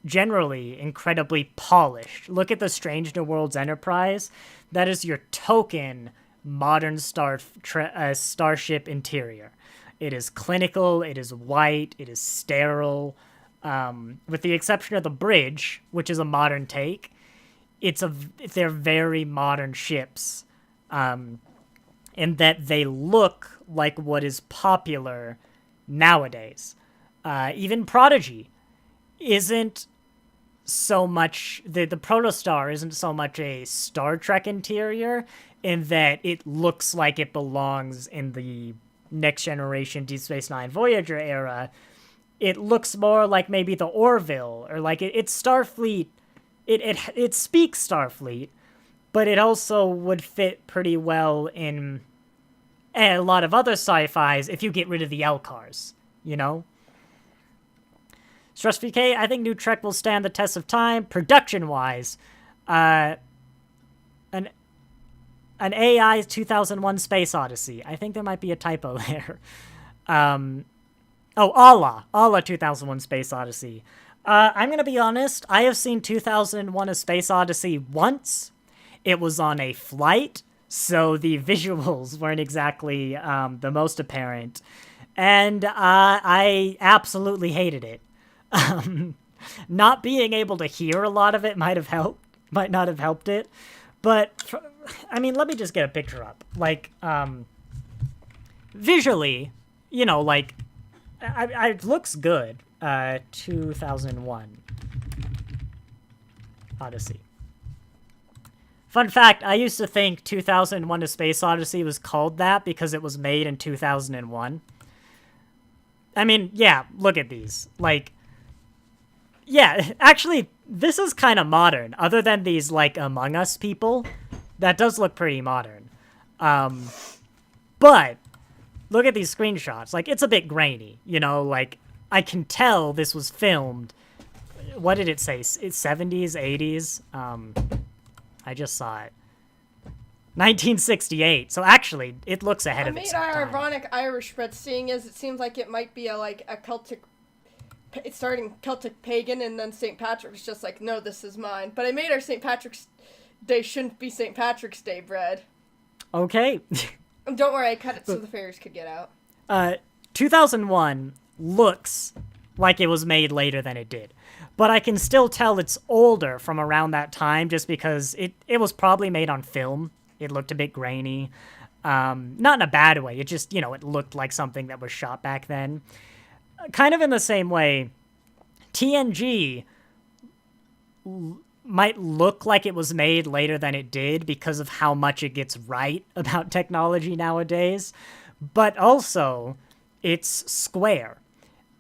generally incredibly polished. Look at the Strange New Worlds Enterprise. That is your token modern starship interior. It is clinical, it is white, it is sterile. With the exception of the bridge, which is a modern take, they're very modern ships. In that they look like what is popular nowadays. Even Prodigy isn't so much... The Protostar isn't so much a Star Trek interior, in that it looks like it belongs in the Next Generation Deep Space Nine Voyager era. It looks more like maybe the Orville, or like it's Starfleet. It speaks Starfleet, but it also would fit pretty well in a lot of other sci-fis if you get rid of the LCARs, Stress VK, I think New Trek will stand the test of time, production-wise. An AI 2001 Space Odyssey. I think there might be a typo there. Oh, a la 2001 Space Odyssey. I'm going to be honest, I have seen 2001 A Space Odyssey once. It was on a flight, so the visuals weren't exactly the most apparent. And I absolutely hated it. Not being able to hear a lot of it might not have helped it. But, I mean, let me just get a picture up. Like, visually, you know, like, it looks good. 2001 Odyssey. Fun fact, I used to think 2001 A Space Odyssey was called that because it was made in 2001. I mean, yeah, look at these. Like, yeah, actually, this is kind of modern. Other than these, like, Among Us people, that does look pretty modern. But, look at these screenshots. Like, it's a bit grainy, you know? Like, I can tell this was filmed. What did it say? It's 70s, 80s? I just saw it. 1968. So actually, it looks ahead of its time. I made ironic Irish, but seeing as it seems like it might be a Celtic, it's starting Celtic pagan, and then St. Patrick's just like, no, this is mine. But I made our St. Patrick's Day shouldn't be St. Patrick's Day bread. Okay. Don't worry, I cut it so the fairies could get out. 2001 looks like it was made later than it did. But I can still tell it's older from around that time just because it was probably made on film. It looked a bit grainy. Not in a bad way. It just, you know, it looked like something that was shot back then. Kind of in the same way, TNG might look like it was made later than it did because of how much it gets right about technology nowadays. But also, it's square.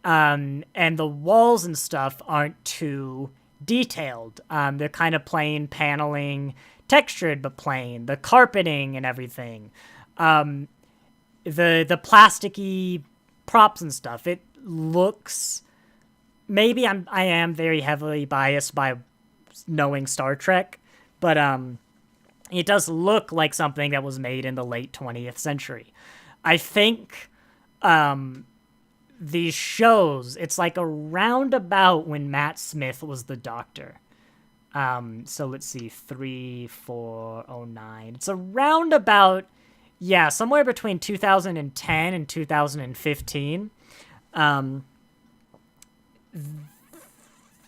And the walls and stuff aren't too detailed. They're kind of plain paneling, textured but plain. The carpeting and everything. The plasticky props and stuff. It looks... Maybe I am very heavily biased by knowing Star Trek, but it does look like something that was made in the late 20th century. I think... these shows, it's like around about when Matt Smith was the Doctor. So let's see, 3409. It's around about, yeah, somewhere between 2010 and 2015.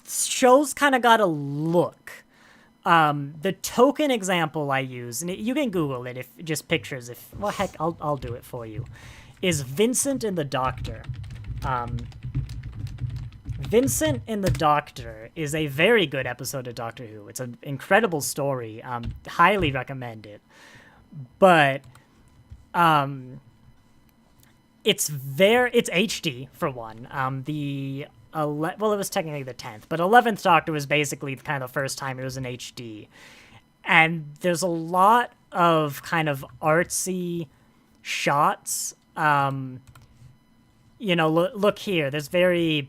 Shows kind of got a look. The token example I use, and you can Google it if just pictures. Well, heck, I'll do it for you. Is Vincent and the Doctor. Vincent and the Doctor is a very good episode of Doctor Who. It's an incredible story. Highly recommend it. But it's HD for one. It was technically the 10th, but 11th Doctor was basically kind of the first time it was in HD. And there's a lot of kind of artsy shots. You know, look here. There's very...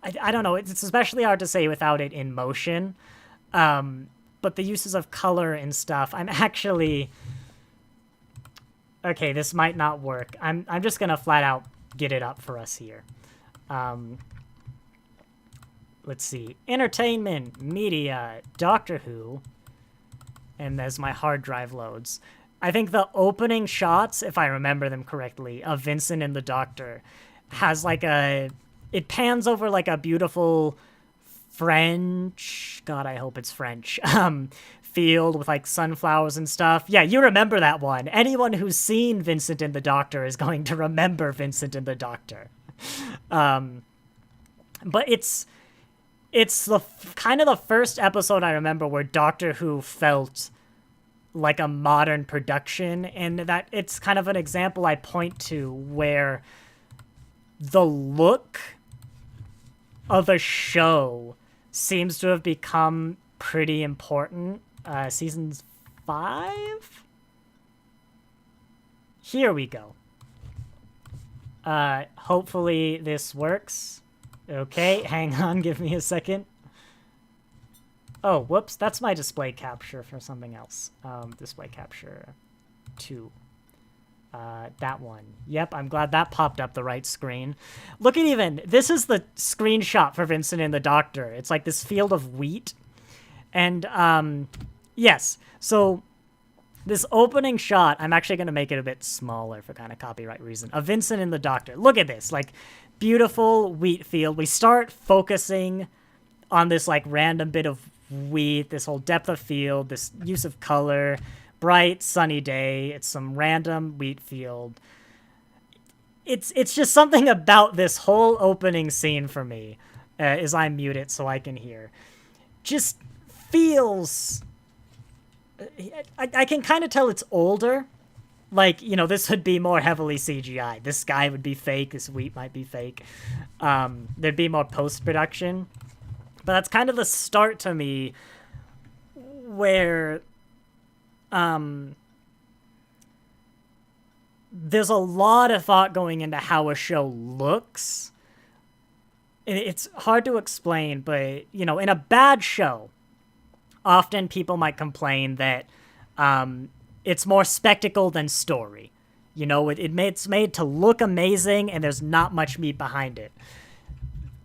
I don't know. It's especially hard to say without it in motion. But the uses of color and stuff, I'm actually... Okay, this might not work. I'm just going to flat out get it up for us here. Let's see. Entertainment, media, Doctor Who. And as my hard drive loads... I think the opening shots, if I remember them correctly, of Vincent and the Doctor has like it pans over like a beautiful French, God, I hope it's French, field with like sunflowers and stuff. Yeah, you remember that one. Anyone who's seen Vincent and the Doctor is going to remember Vincent and the Doctor. But it's the kind of the first episode I remember where Doctor Who felt like a modern production, and that it's kind of an example I point to where the look of a show seems to have become pretty important. Season 5? Here we go. Hopefully this works. Okay, hang on, give me a second. Oh, whoops, that's my display capture for something else. Display capture 2. That one. Yep, I'm glad that popped up the right screen. Look at even, this is the screenshot for Vincent and the Doctor. It's like this field of wheat. And, yes, so this opening shot, I'm actually going to make it a bit smaller for kind of copyright reason, of Vincent and the Doctor. Look at this, like, beautiful wheat field. We start focusing on this, like, random bit of wheat, this whole depth of field, this use of color, bright, sunny day. It's some random wheat field. It's just something about this whole opening scene for me, as I mute it so I can hear. Just feels... I can kind of tell it's older. Like, you know, this would be more heavily CGI. This guy would be fake. This wheat might be fake. There'd be more post-production. But that's kind of the start to me where there's a lot of thought going into how a show looks. It's hard to explain, but, you know, in a bad show, often people might complain that it's more spectacle than story. You know, it's made to look amazing, and there's not much meat behind it.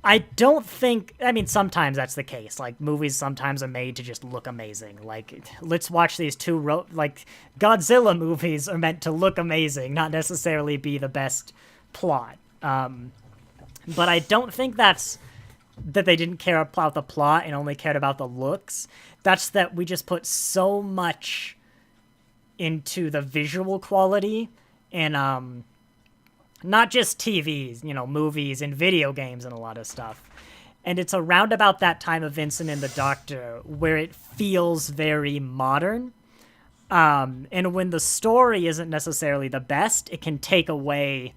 I don't think... I mean, sometimes that's the case. Like, movies sometimes are made to just look amazing. Like, let's watch these two... Godzilla movies are meant to look amazing, not necessarily be the best plot. But I don't think that's... that they didn't care about the plot and only cared about the looks. That's that we just put so much into the visual quality and not just TVs, you know, movies and video games and a lot of stuff. And it's around about that time of Vincent and the Doctor where it feels very modern. And when the story isn't necessarily the best, it can take away...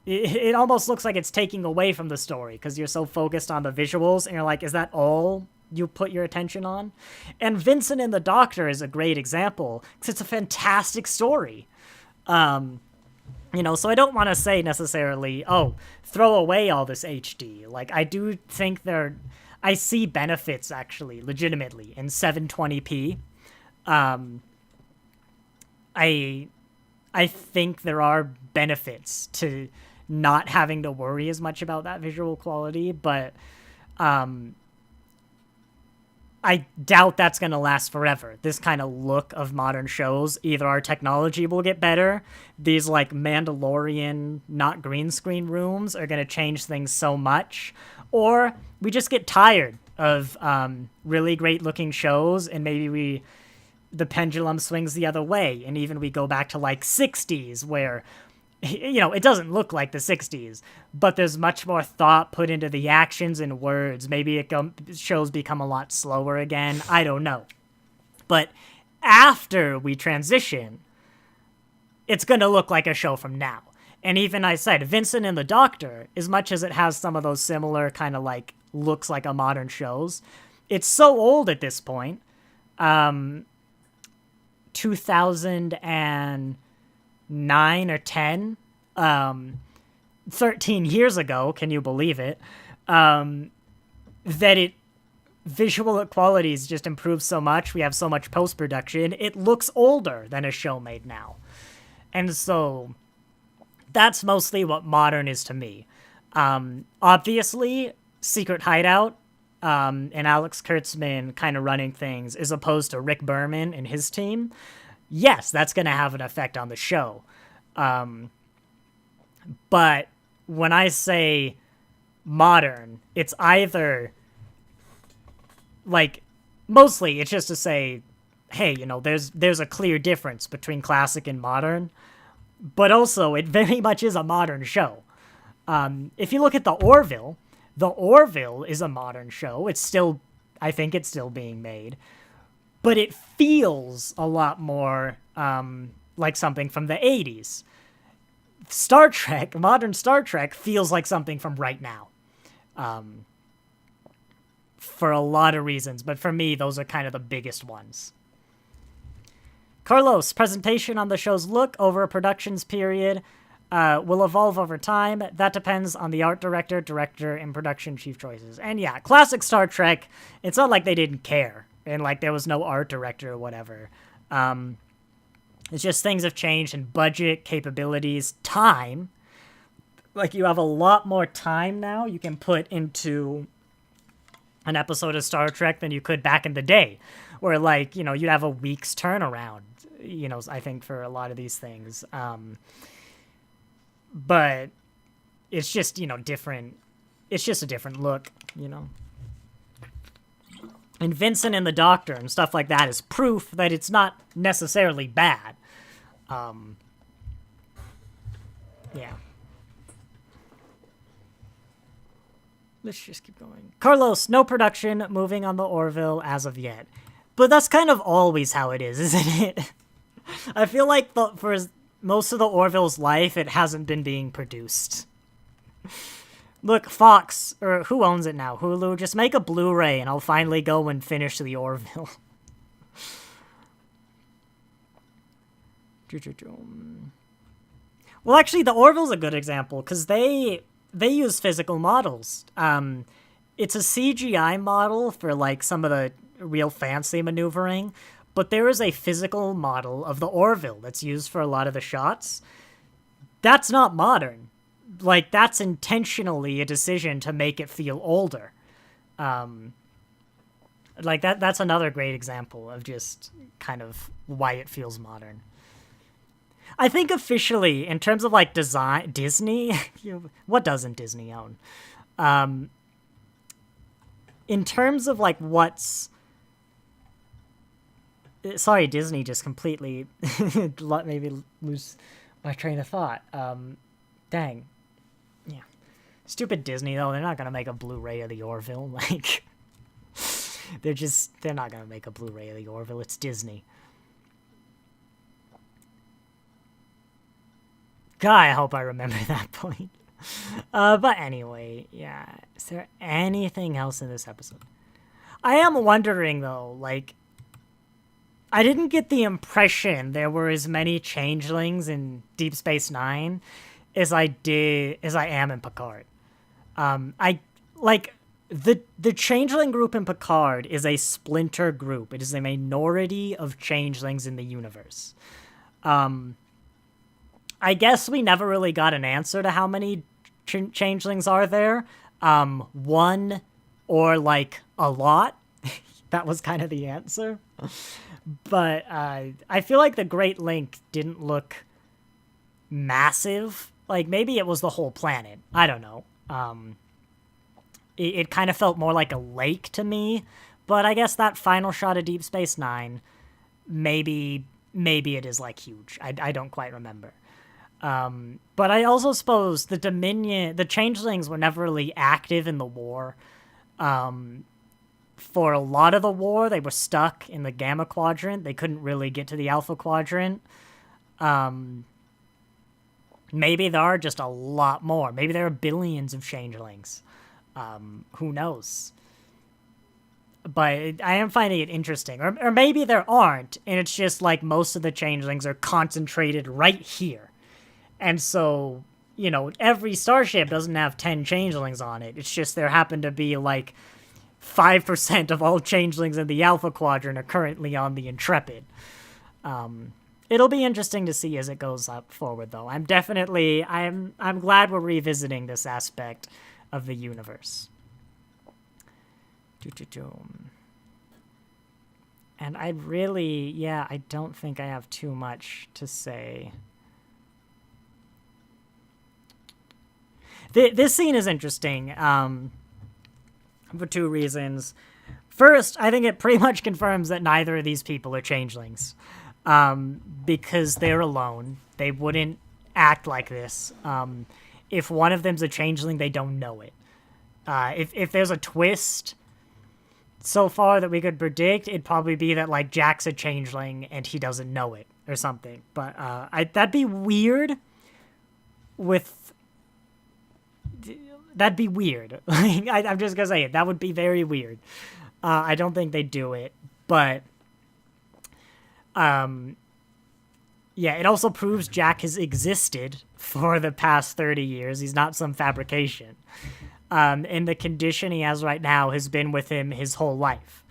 It almost looks like it's taking away from the story because you're so focused on the visuals and you're like, is that all you put your attention on? And Vincent and the Doctor is a great example because it's a fantastic story. You know, so I don't want to say necessarily, oh, throw away all this HD. Like, I do think I see benefits, actually, legitimately, in 720p. I think there are benefits to not having to worry as much about that visual quality, but I doubt that's going to last forever. This kind of look of modern shows, either our technology will get better, these like Mandalorian, not green screen rooms are going to change things so much, or we just get tired of really great looking shows and maybe the pendulum swings the other way and even we go back to like 60s where, you know, it doesn't look like the 60s, but there's much more thought put into the actions and words. Maybe shows become a lot slower again. I don't know. But after we transition, it's going to look like a show from now. And even I said, Vincent and the Doctor, as much as it has some of those similar kind of like looks like a modern shows, it's so old at this point. 2009 or 10, 13 years ago, can you believe it, that visual qualities just improved so much, we have so much post-production, it looks older than a show made now. And so that's mostly what modern is to me. Obviously, Secret Hideout and Alex Kurtzman kind of running things as opposed to Rick Berman and his team, yes, that's going to have an effect on the show. But when I say modern, it's either, like, mostly it's just to say, hey, you know, there's a clear difference between classic and modern, but also it very much is a modern show. If you look at the Orville is a modern show. It's still, I think it's still being made, but it feels a lot more like something from the 80s. Star Trek, modern Star Trek, feels like something from right now. For a lot of reasons, but for me, those are kind of the biggest ones. Carlos, presentation on the show's look over a productions period will evolve over time. That depends on the art director, and production chief choices. And yeah, classic Star Trek, it's not like they didn't care, and like there was no art director or whatever. It's just things have changed in budget, capabilities, time. Like, you have a lot more time now you can put into an episode of Star Trek than you could back in the day, where, like, you know, you'd have a week's turnaround, you know, I think, for a lot of these things. But it's just, you know, different. It's just a different look, you know. And Vincent and the Doctor and stuff like that is proof that it's not necessarily bad. Yeah. Let's just keep going. Carlos, no production moving on the Orville as of yet. But that's kind of always how it is, isn't it? I feel like for most of the Orville's life, it hasn't been being produced. Look, Fox, or who owns it now? Hulu, just make a Blu-ray and I'll finally go and finish the Orville. Well, actually, the Orville's a good example, because they use physical models. It's a CGI model for, like, some of the real fancy maneuvering, but there is a physical model of the Orville that's used for a lot of the shots. That's not modern. Like, that's intentionally a decision to make it feel older. Like, that's another great example of just kind of why it feels modern. I think officially, in terms of, like, design, Disney, what doesn't Disney own? In terms of, like, what's... Sorry, Disney just completely let maybe lose my train of thought. Dang. Yeah. Stupid Disney, though. They're not going to make a Blu-ray of the Orville. Like, they're not going to make a Blu-ray of the Orville. It's Disney. God, I hope I remember that point. But anyway, yeah. Is there anything else in this episode? I am wondering, though, like, I didn't get the impression there were as many changelings in Deep Space Nine as I am in Picard. The changeling group in Picard is a splinter group. It is a minority of changelings in the universe. I guess we never really got an answer to how many changelings are there. One or, like, a lot. That was kind of the answer. But I feel like the Great Link didn't look massive. Like, maybe it was the whole planet. I don't know. It kind of felt more like a lake to me. But I guess that final shot of Deep Space Nine, maybe it is, like, huge. I don't quite remember. But I also suppose the changelings were never really active in the war. For a lot of the war, they were stuck in the Gamma Quadrant. They couldn't really get to the Alpha Quadrant. Maybe there are just a lot more. Maybe there are billions of changelings. Who knows? But I am finding it interesting. Or maybe there aren't, and it's just like most of the changelings are concentrated right here. And so, you know, every starship doesn't have 10 changelings on it. It's just there happen to be, like, 5% of all changelings in the Alpha Quadrant are currently on the Intrepid. It'll be interesting to see as it goes up forward, though. I'm glad we're revisiting this aspect of the universe. And I don't think I have too much to say. This scene is interesting, for two reasons. First, I think it pretty much confirms that neither of these people are changelings, because they're alone. They wouldn't act like this. If one of them's a changeling, they don't know it. If there's a twist so far that we could predict, it'd probably be that, like, Jack's a changeling and he doesn't know it or something. But that'd be weird. That'd be weird. I'm just gonna say it. That would be very weird. I don't think they'd do it, but yeah, it also proves Jack has existed for the past 30 years. He's not some fabrication. And the condition he has right now has been with him his whole life.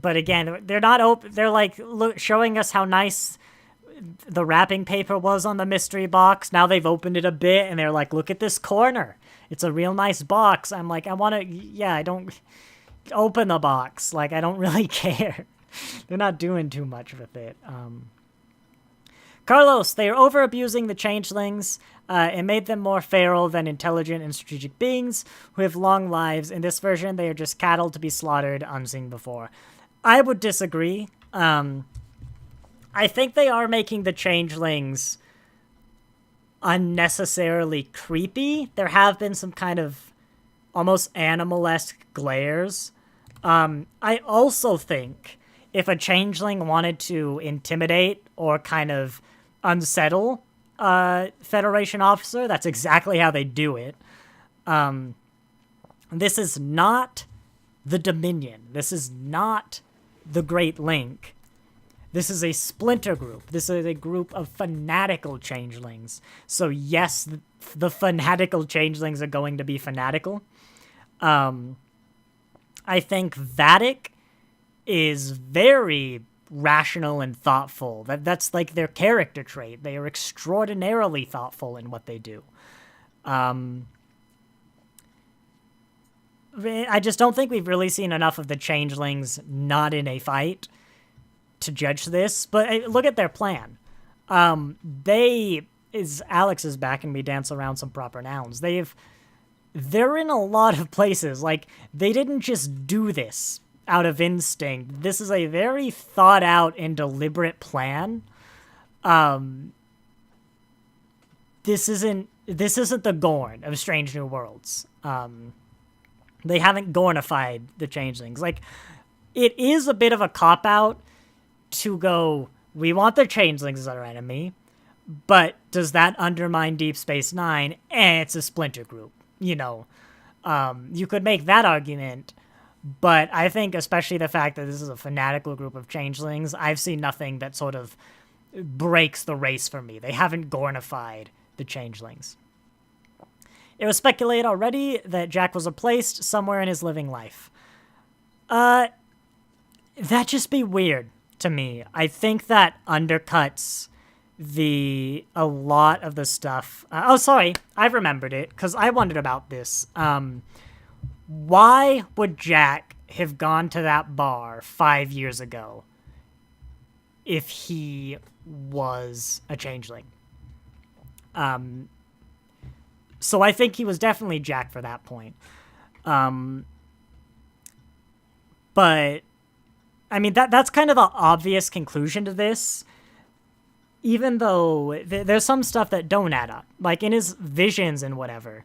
but again, they're not open. They're like showing us how nice the wrapping paper was on the mystery box. Now they've opened it a bit, and they're like, look at this corner. It's a real nice box. I'm like, I don't open the box. Like, I don't really care. They're not doing too much with it. Carlos, they are over-abusing the changelings. It made them more feral than intelligent and strategic beings who have long lives. In this version, they are just cattle to be slaughtered, unseen before. I would disagree. I think they are making the changelings unnecessarily creepy. There have been some kind of almost animal-esque glares. I also think if a changeling wanted to intimidate or kind of unsettle a Federation officer, that's exactly how they do it. This is not the Dominion. This is not the Great Link. This is a splinter group. This is a group of fanatical changelings. So yes, the fanatical changelings are going to be fanatical. I think Vatic is very rational and thoughtful. That's like their character trait. They are extraordinarily thoughtful in what they do. I just don't think we've really seen enough of the changelings not in a fight to judge this, but look at their plan. Alex is backing me dance around some proper nouns. They're in a lot of places. Like, they didn't just do this out of instinct. This is a very thought out and deliberate plan. This isn't the Gorn of Strange New Worlds. They haven't Gornified the changelings. Like, it is a bit of a cop-out to go, we want the changelings as our enemy, but does that undermine Deep Space Nine? It's a splinter group, you know. You could make that argument, but I think especially the fact that this is a fanatical group of changelings, I've seen nothing that sort of breaks the race for me. They haven't Gornified the changelings. It was speculated already that Jack was replaced somewhere in his living life. That'd just be weird to me. I think that undercuts a lot of the stuff. Sorry, I remembered it, because I wondered about this. Why would Jack have gone to that bar 5 years ago if he was a changeling? So I think he was definitely Jack for that point. But I mean, that's kind of the obvious conclusion to this, even though there's some stuff that don't add up. Like, in his visions and whatever,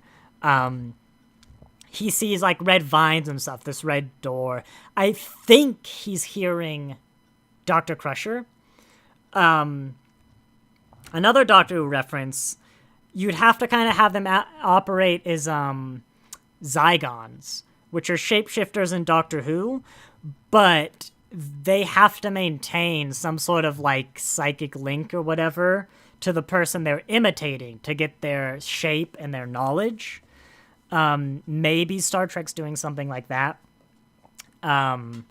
he sees, like, red vines and stuff, this red door. I think he's hearing Dr. Crusher. Another Doctor Who reference, you'd have to kind of have them operate as Zygons, which are shapeshifters in Doctor Who, but they have to maintain some sort of, like, psychic link or whatever to the person they're imitating to get their shape and their knowledge. Maybe Star Trek's doing something like that. But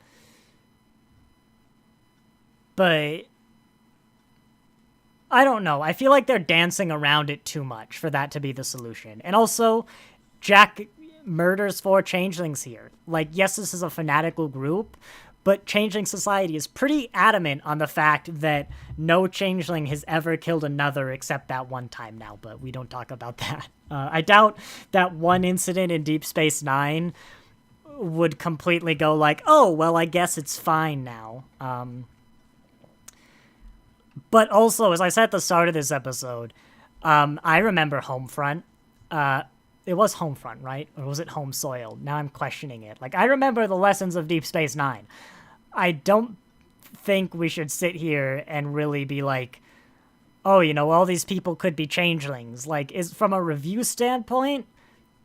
I don't know. I feel like they're dancing around it too much for that to be the solution. And also, Jack murders 4 changelings here. Like, yes, this is a fanatical group, but Changeling Society is pretty adamant on the fact that no changeling has ever killed another except that one time now, but we don't talk about that. I doubt that one incident in Deep Space Nine would completely go like, oh, well, I guess it's fine now. But also, as I said at the start of this episode, I remember Homefront. It was Homefront, right? Or was it Home Soil? Now I'm questioning it. Like, I remember the lessons of Deep Space Nine. I don't think we should sit here and really be like, oh, you know, all these people could be changelings. Like, from a review standpoint,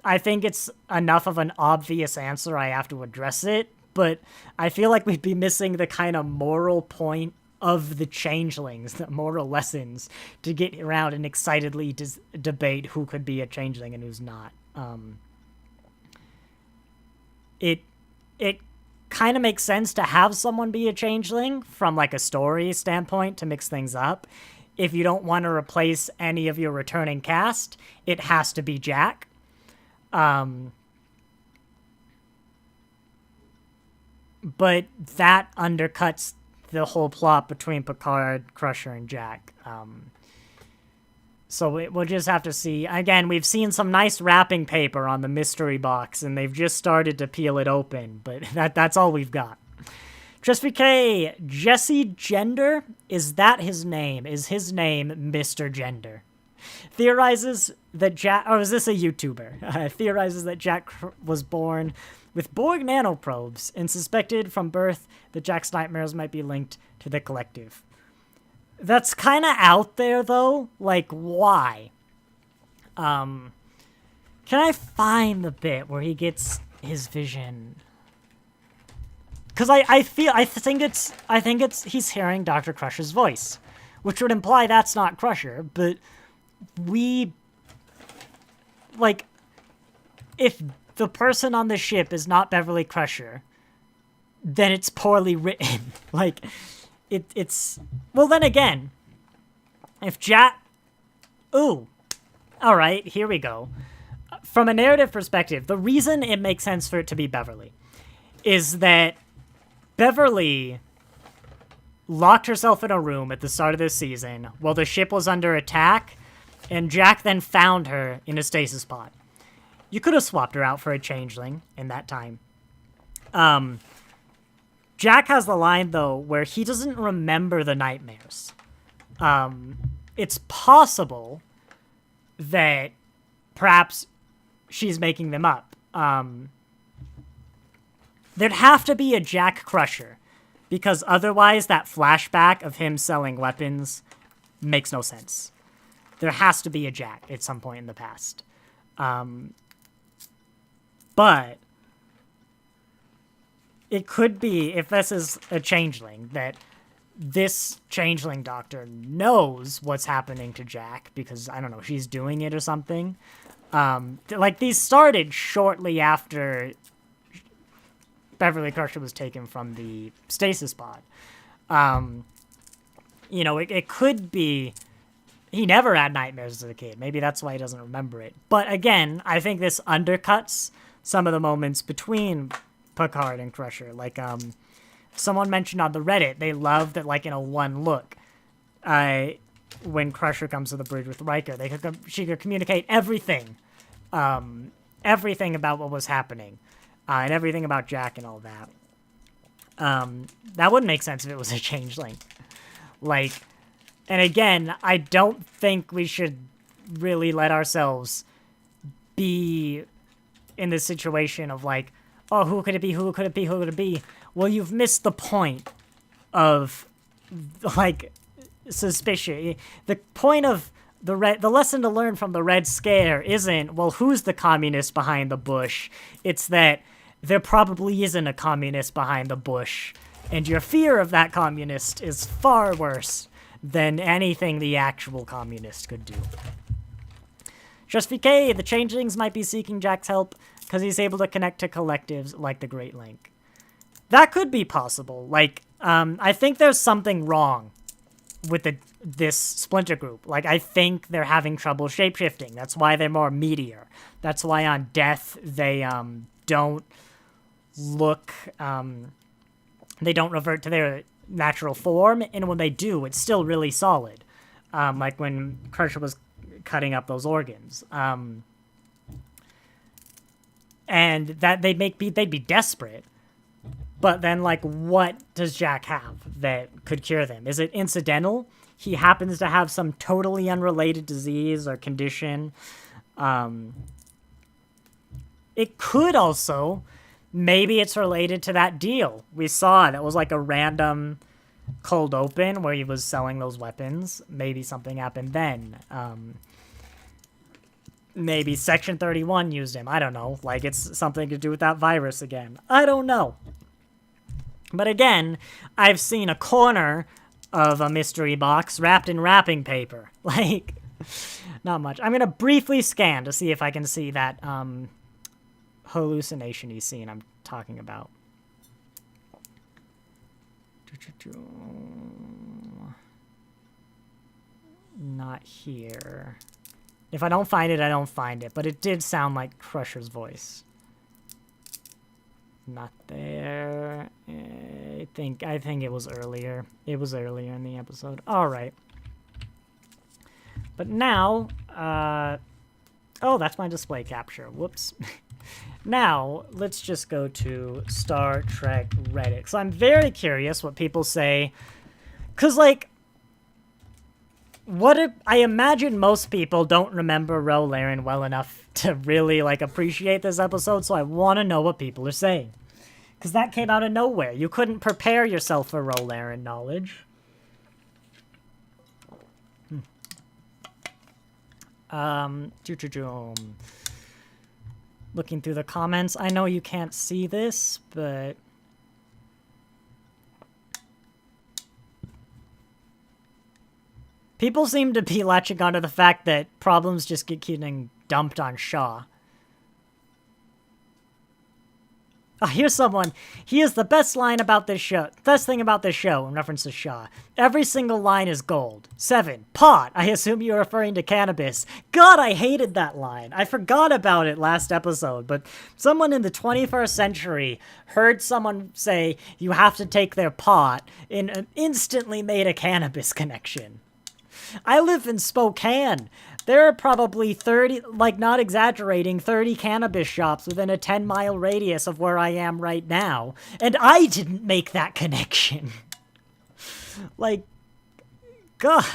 I think it's enough of an obvious answer I have to address it, but I feel like we'd be missing the kind of moral point of the changelings, the moral lessons, to get around and excitedly debate who could be a changeling and who's not. It kind of makes sense to have someone be a changeling from like a story standpoint to mix things up. If you don't want to replace any of your returning cast, it has to be Jack. But that undercuts the whole plot between Picard, Crusher, and Jack. So we'll just have to see. Again, we've seen some nice wrapping paper on the mystery box, and they've just started to peel it open, but that's all we've got. Just VK, Jesse Gender, is that his name? Is his name Mr. Gender? Theorizes that Jack, or is this a YouTuber? Theorizes that Jack was born with Borg nanoprobes and suspected from birth that Jack's nightmares might be linked to the collective. That's kind of out there, though. Like, why? Can I find the bit where he gets his vision? Because I think it's he's hearing Dr. Crusher's voice, which would imply that's not Crusher, but like, if the person on the ship is not Beverly Crusher, then it's poorly written. Like, it's... Well, then again, if Jack... Ooh. Alright, here we go. From a narrative perspective, the reason it makes sense for it to be Beverly is that Beverly locked herself in a room at the start of this season while the ship was under attack, and Jack then found her in a stasis pod. You could have swapped her out for a changeling in that time. Jack has the line, though, where he doesn't remember the nightmares. It's possible that perhaps she's making them up. There'd have to be a Jack Crusher, because otherwise that flashback of him selling weapons makes no sense. There has to be a Jack at some point in the past. But it could be, if this is a changeling, that this changeling doctor knows what's happening to Jack because, I don't know, she's doing it or something. Like, these started shortly after Beverly Crusher was taken from the stasis pod. You know, it could be he never had nightmares as a kid. Maybe that's why he doesn't remember it. But again, I think this undercuts some of the moments between Picard and Crusher. Like, someone mentioned on the Reddit, they love that, like, in a one look, when Crusher comes to the bridge with Riker, she could communicate everything. Everything about what was happening. And everything about Jack and all that. That wouldn't make sense if it was a changeling. Like, and again, I don't think we should really let ourselves be in this situation of like, oh, who could it be, who could it be, who could it be? Well, you've missed the point of, like, suspicion. The point of the lesson to learn from the Red Scare isn't, well, who's the communist behind the bush? It's that there probably isn't a communist behind the bush, and your fear of that communist is far worse than anything the actual communist could do. Just VK, the changelings might be seeking Jack's help because he's able to connect to collectives like the Great Link. That could be possible. Like, I think there's something wrong with this splinter group. Like, I think they're having trouble shapeshifting. That's why they're more meteor. That's why on Death they don't look, they don't revert to their natural form, and when they do, it's still really solid. Like when Crusher was cutting up those organs. And that they'd be desperate. But then, like, what does Jack have that could cure them? Is it incidental? He happens to have some totally unrelated disease or condition. It could also, maybe it's related to that deal we saw that was like a random cold open where he was selling those weapons. Maybe something happened then. Maybe Section 31 used him. I don't know. Like, it's something to do with that virus again. I don't know. But again, I've seen a corner of a mystery box wrapped in wrapping paper. Like, not much. I'm going to briefly scan to see if I can see that hallucination-y scene I'm talking about. Not here. If I don't find it, I don't find it. But it did sound like Crusher's voice. Not there. I think it was earlier. It was earlier in the episode. All right. But now, oh, that's my display capture. Whoops. Now, let's just go to Star Trek Reddit. Because I'm very curious what people say. Because, like, I imagine most people don't remember Ro Laren well enough to really, like, appreciate this episode. So I want to know what people are saying. Because that came out of nowhere. You couldn't prepare yourself for Ro Laren knowledge. Looking through the comments. I know you can't see this, but people seem to be latching onto the fact that problems just get getting dumped on Shaw. Oh, here's someone. He is the best line about this show. Best thing about this show, in reference to Shaw. Every single line is gold. 7. Pot. I assume you're referring to cannabis. God, I hated that line. I forgot about it last episode, but someone in the 21st century heard someone say you have to take their pot and instantly made a cannabis connection. I live in Spokane. There are probably 30, like not exaggerating, 30 cannabis shops within a 10-mile radius of where I am right now. And I didn't make that connection. Like, God.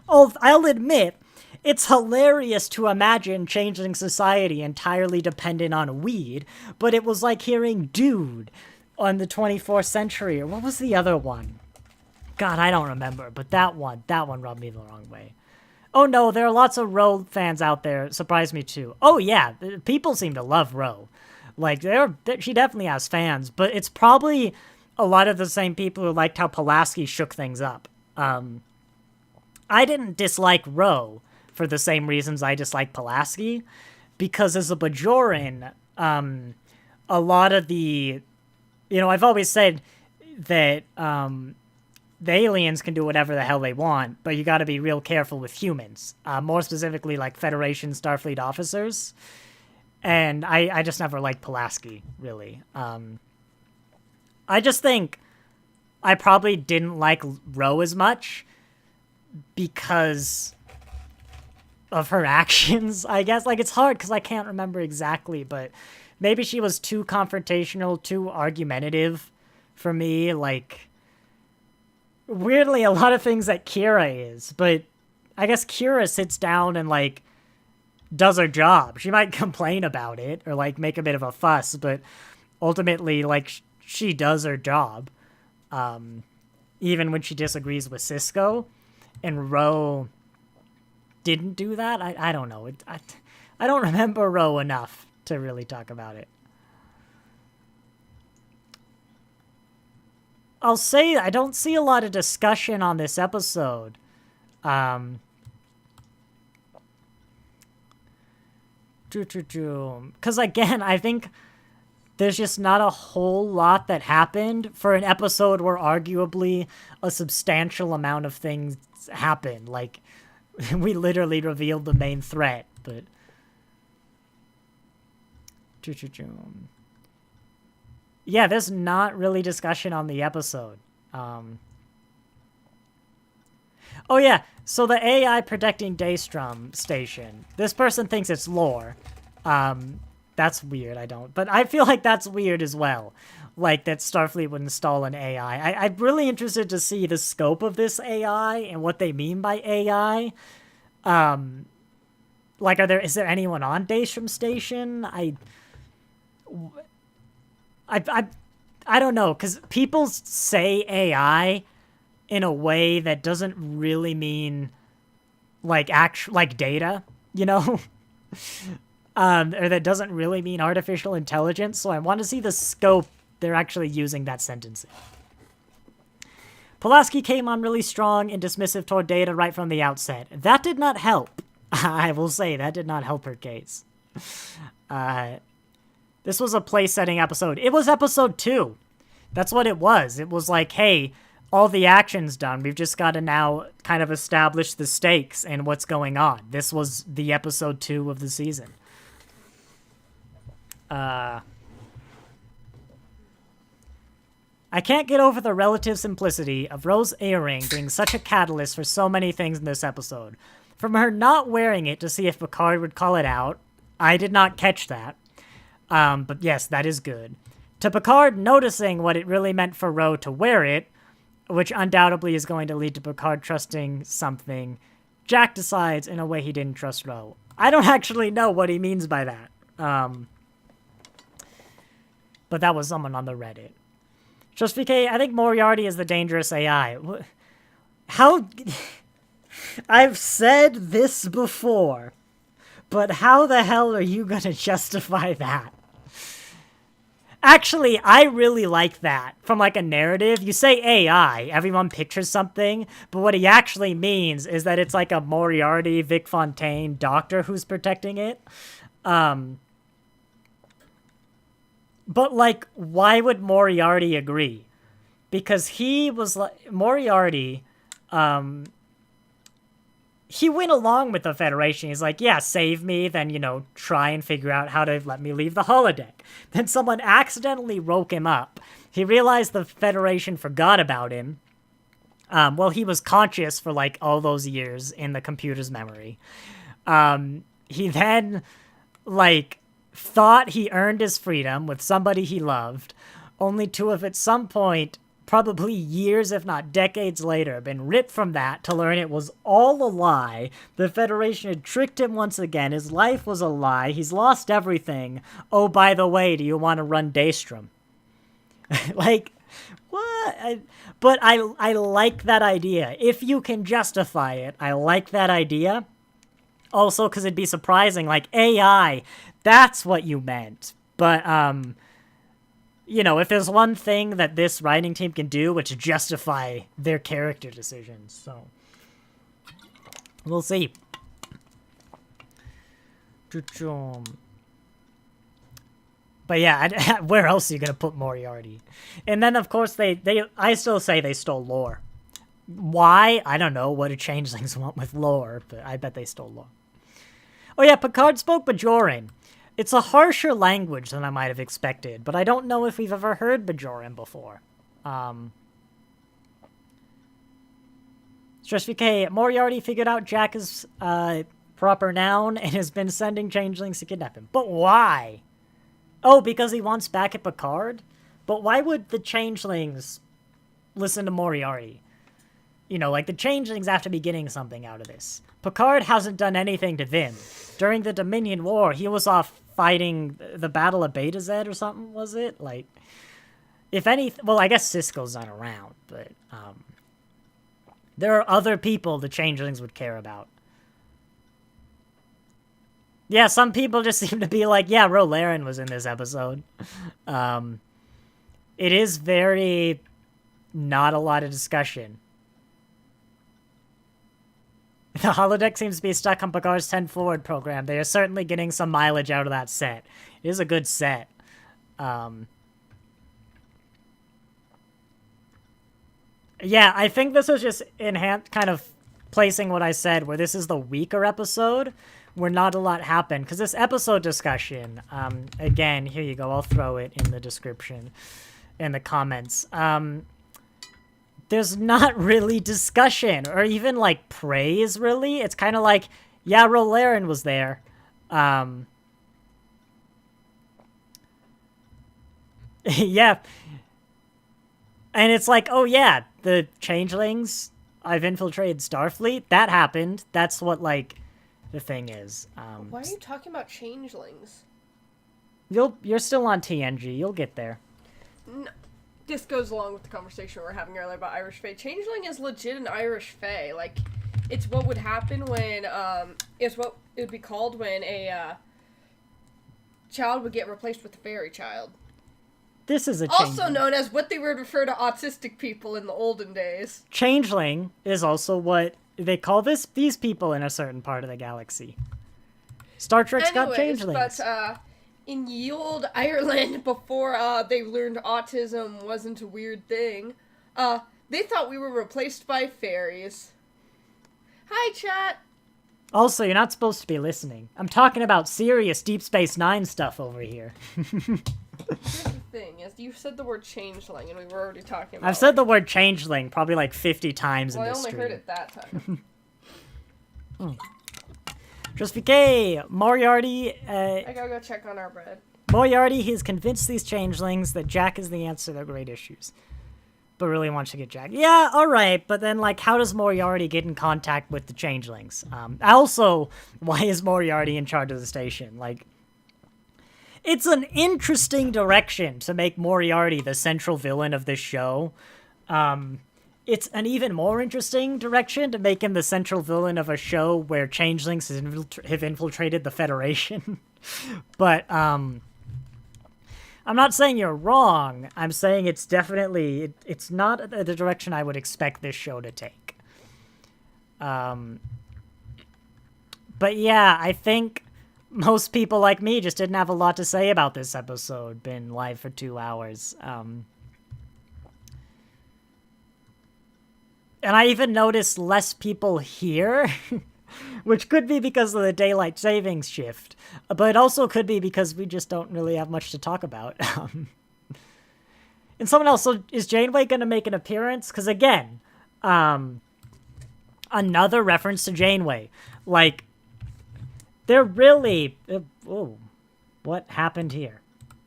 Oh, I'll admit, it's hilarious to imagine changing society entirely dependent on weed, but it was like hearing dude on the 24th century. Or what was the other one? God, I don't remember, but that one rubbed me the wrong way. Oh no, there are lots of Ro fans out there. Surprised me too. Oh yeah, people seem to love Ro. Like, she definitely has fans, but it's probably a lot of the same people who liked how Pulaski shook things up. I didn't dislike Ro for the same reasons I dislike Pulaski, because as a Bajoran, a lot of the, I've always said that, the aliens can do whatever the hell they want, but you gotta be real careful with humans. More specifically, like Federation Starfleet officers. And I just never liked Pulaski, really. I just think I probably didn't like Ro as much because of her actions, I guess. Like, it's hard because I can't remember exactly, but maybe she was too confrontational, too argumentative for me, like... Weirdly, a lot of things that Kira is, but I guess Kira sits down and, like, does her job. She might complain about it or, like, make a bit of a fuss, but ultimately, like, she does her job. Even when she disagrees with Sisko, and Ro didn't do that. I don't know. I don't remember Ro enough to really talk about it. I'll say I don't see a lot of discussion on this episode. Because again, I think there's just not a whole lot that happened for an episode where arguably a substantial amount of things happened. Like, we literally revealed the main threat, but... Yeah, there's not really discussion on the episode. Oh yeah, so the AI protecting Daystrom station. This person thinks it's lore. That's weird, but I feel like that's weird as well. Like, that Starfleet would install an AI. I'm really interested to see the scope of this AI and what they mean by AI. Like, is there anyone on Daystrom station? I don't know, because people say AI in a way that doesn't really mean, like, data, or that doesn't really mean artificial intelligence, so I want to see the scope they're actually using that sentence in. Pulaski came on really strong and dismissive toward Data right from the outset. That did not help. I will say, that did not help her case. This was a place-setting episode. It was episode 2. That's what it was. It was like, hey, all the action's done. We've just got to now kind of establish the stakes and what's going on. This was the episode 2 of the season. I can't get over the relative simplicity of Rose's earring being such a catalyst for so many things in this episode. From her not wearing it to see if Picard would call it out. I did not catch that. But yes, that is good. To Picard noticing what it really meant for Rose to wear it, which undoubtedly is going to lead to Picard trusting something, Jack decides in a way he didn't trust Rose. I don't actually know what he means by that. But that was someone on the Reddit. Just because I think Moriarty is the dangerous AI. How... I've said this before, but how the hell are you going to justify that? Actually, I really like that. From, like, a narrative, you say AI, everyone pictures something, but what he actually means is that it's like a Moriarty, Vic Fontaine doctor who's protecting it. But, like, why would Moriarty agree? Because he was, like, Moriarty, he went along with the Federation. He's like, yeah, save me, then, try and figure out how to let me leave the holodeck. Then someone accidentally woke him up. He realized the Federation forgot about him. Well, he was conscious for, like, all those years in the computer's memory. He then, like, thought he earned his freedom with somebody he loved, only to have at some point, probably years, if not decades later, been ripped from that to learn it was all a lie. The Federation had tricked him once again. His life was a lie. He's lost everything. Oh, by the way, do you want to run Daystrom? Like, what? But I like that idea. If you can justify it, I like that idea. Also, because it'd be surprising, like, AI, that's what you meant. But, if there's one thing that this writing team can do, it's justify their character decisions. So, we'll see. But yeah, where else are you going to put Moriarty? And then, of course, I still say they stole lore. Why? I don't know. What do changelings want with lore? But I bet they stole lore. Oh yeah, Picard spoke Bajoran. It's a harsher language than I might have expected, but I don't know if we've ever heard Bajoran before. Stress VK, Moriarty figured out Jack is proper noun and has been sending changelings to kidnap him. But why? Oh, because he wants back at Picard? But why would the changelings listen to Moriarty? Like, the changelings have to be getting something out of this. Picard hasn't done anything to them. During the Dominion War, he was off fighting the Battle of Beta Z or something, was it? Like, if any... Well, I guess Sisko's not around, but, there are other people the changelings would care about. Yeah, some people just seem to be like, yeah, Rolaren was in this episode. It is very... not a lot of discussion. The holodeck seems to be stuck on Picard's 10 Forward program. They are certainly getting some mileage out of that set. It is a good set. Yeah, I think this is just kind of placing what I said, where this is the weaker episode, where not a lot happened. Because this episode discussion, again, here you go, I'll throw it in the description, in the comments. There's not really discussion or even, like, praise, really. It's kind of like, yeah, Rolaren was there. Yeah. And it's like, oh, yeah, the changelings, I've infiltrated Starfleet. That happened. That's what, like, the thing is. Why are you talking about changelings? You're still on TNG. You'll get there. No. This goes along with the conversation we were having earlier about Irish Fae. Changeling is legit an Irish Fae. Like, it's what would happen when, it's what it would be called when a, child would get replaced with a fairy child. This is a changeling. Also known as what they would refer to autistic people in the olden days. Changeling is also what they call these people in a certain part of the galaxy. Star Trek's got changelings. But, in ye olde Ireland, before they learned autism wasn't a weird thing, they thought we were replaced by fairies. Hi, chat. Also, you're not supposed to be listening. I'm talking about serious Deep Space Nine stuff over here. Here's the thing, is you said the word changeling, and we were already talking about I've said the word changeling probably like 50 times in this I only stream. heard it that time. Justifique, Moriarty, I gotta go check on our bread. Moriarty, he's convinced these changelings that Jack is the answer to their great issues. But really wants to get Jack. Yeah, alright, but then, like, how does Moriarty get in contact with the changelings? Also, why is Moriarty in charge of the station? Like, it's an interesting direction to make Moriarty the central villain of this show. It's an even more interesting direction to make him the central villain of a show where changelings have infiltrated the Federation. But, I'm not saying you're wrong. I'm saying it's definitely... It's not the direction I would expect this show to take. But yeah, I think most people like me just didn't have a lot to say about this episode. Been live for 2 hours. And I even noticed less people here, which could be because of the daylight savings shift, but it also could be because we just don't really have much to talk about. And someone else, so is Janeway going to make an appearance? Because again, another reference to Janeway. Like, they're really... oh, what happened here?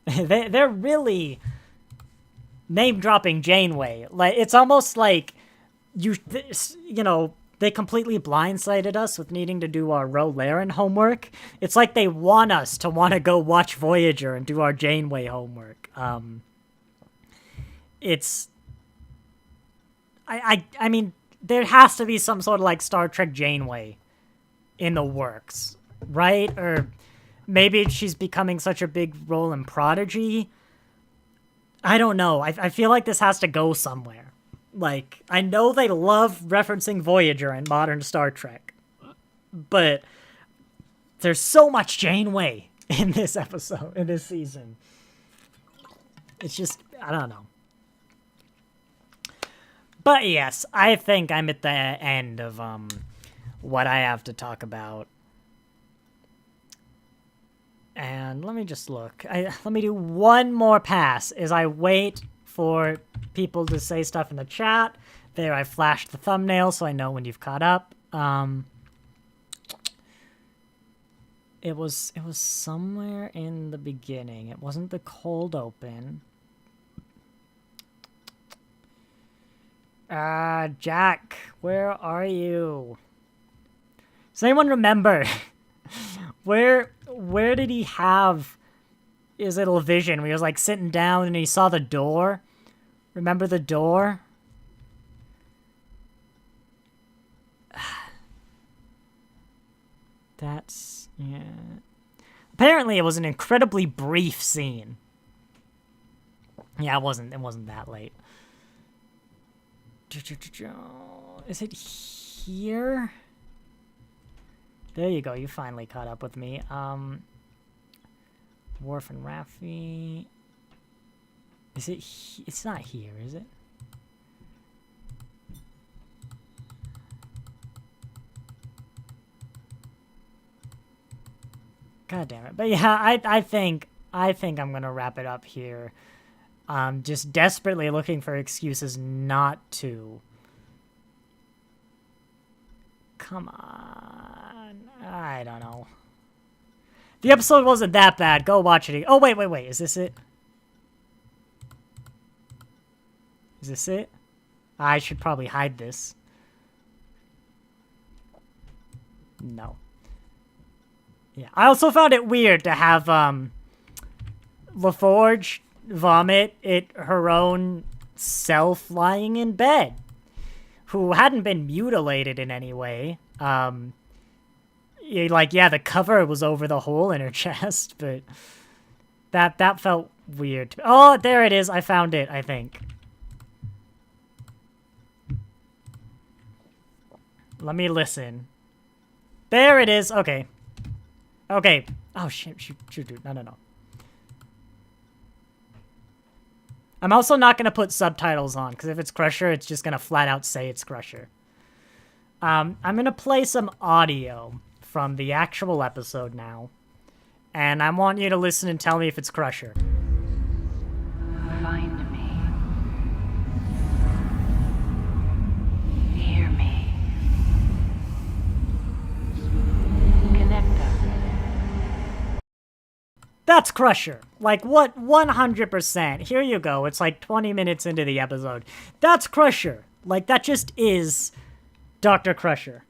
They're really name-dropping Janeway. Like, it's almost like... You know, they completely blindsided us with needing to do our Ro Laren homework. It's like they want us to want to go watch Voyager and do our Janeway homework. It's... I mean, there has to be some sort of, like, Star Trek Janeway in the works, right? Or maybe she's becoming such a big role in Prodigy. I don't know. I feel like this has to go somewhere. Like, I know they love referencing Voyager in modern Star Trek, but there's so much Janeway in this episode, in this season. It's just, I don't know. But yes, I think I'm at the end of what I have to talk about. And let me just look. Let me do one more pass as I wait for people to say stuff in the chat. There, I flashed the thumbnail so I know when you've caught up. It was somewhere in the beginning. It wasn't the cold open. Jack, where are you? Does anyone remember? Where did he have his little vision where he was like sitting down and he saw the door? Remember the door? That's, yeah. Apparently it was an incredibly brief scene. Yeah, it wasn't that late. Is it here? There you go, you finally caught up with me. Worf and Raffi. Is it it's not here, is it? God damn it. But yeah, I think I'm gonna wrap it up here. Just desperately looking for excuses not to. Come on. I don't know. The episode wasn't that bad. Go watch it. Oh, wait. Is this it? Is this it? I should probably hide this. No. Yeah. I also found it weird to have, LaForge vomit at her own self lying in bed, who hadn't been mutilated in any way. Like, yeah, the cover was over the hole in her chest, but that felt weird. Oh, there it is. I found it, I think. Let me listen. There it is. Okay. Okay. Oh, shit. Shoot. No. I'm also not going to put subtitles on, because if it's Crusher, it's just going to flat out say it's Crusher. I'm going to play some audio from the actual episode now, and I want you to listen and tell me if it's Crusher. Find me. Hear me. Connect us. That's Crusher. Like, what? 100%. Here you go. It's like 20 minutes into the episode. That's Crusher. Like, that just is Dr. Crusher.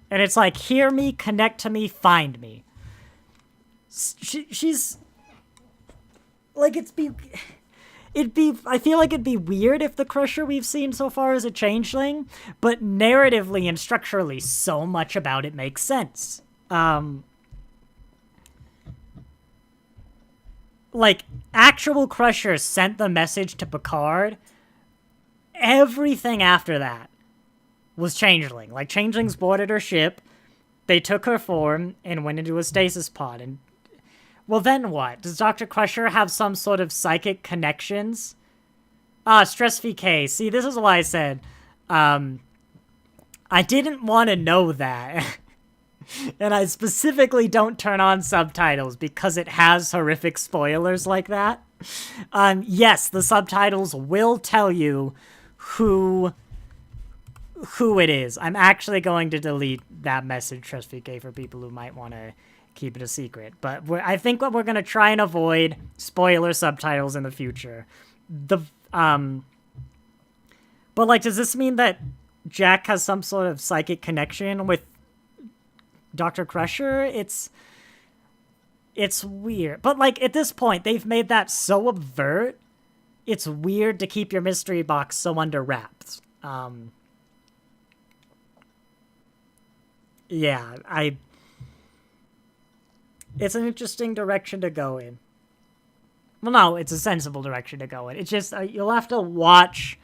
And it's like, hear me, connect to me, find me. She's... Like, I feel like it'd be weird if the Crusher we've seen so far is a changeling, but narratively and structurally, so much about it makes sense. Like, actual Crusher sent the message to Picard. Everything after that was changeling. Like, changelings boarded her ship, they took her form, and went into a stasis pod, and... Well, then what? Does Dr. Crusher have some sort of psychic connections? Stress VK. See, this is why I said, I didn't want to know that. And I specifically don't turn on subtitles because it has horrific spoilers like that. Yes, the subtitles will tell you who it is. I'm actually going to delete that message, Stress VK, for people who might want to keep it a secret. But I think what we're going to try and avoid spoiler subtitles in the future. But, like, does this mean that Jack has some sort of psychic connection with Dr. Crusher? It's weird. But, like, at this point, they've made that so overt, it's weird to keep your mystery box so under wraps. Yeah, it's an interesting direction to go in. Well, no, it's a sensible direction to go in. It's just, you'll have to watch.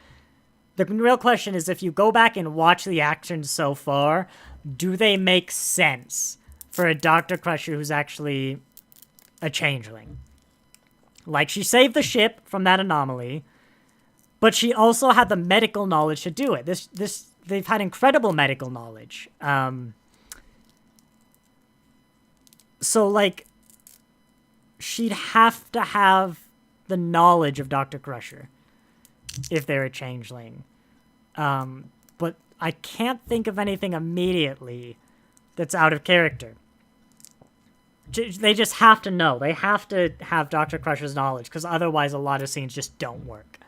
The real question is, if you go back and watch the actions so far, do they make sense for a Dr. Crusher who's actually a changeling? Like, she saved the ship from that anomaly, but she also had the medical knowledge to do it. They've had incredible medical knowledge. So, like, she'd have to have the knowledge of Dr. Crusher if they're a changeling. But I can't think of anything immediately that's out of character. They just have to know. They have to have Dr. Crusher's knowledge, because otherwise a lot of scenes just don't work.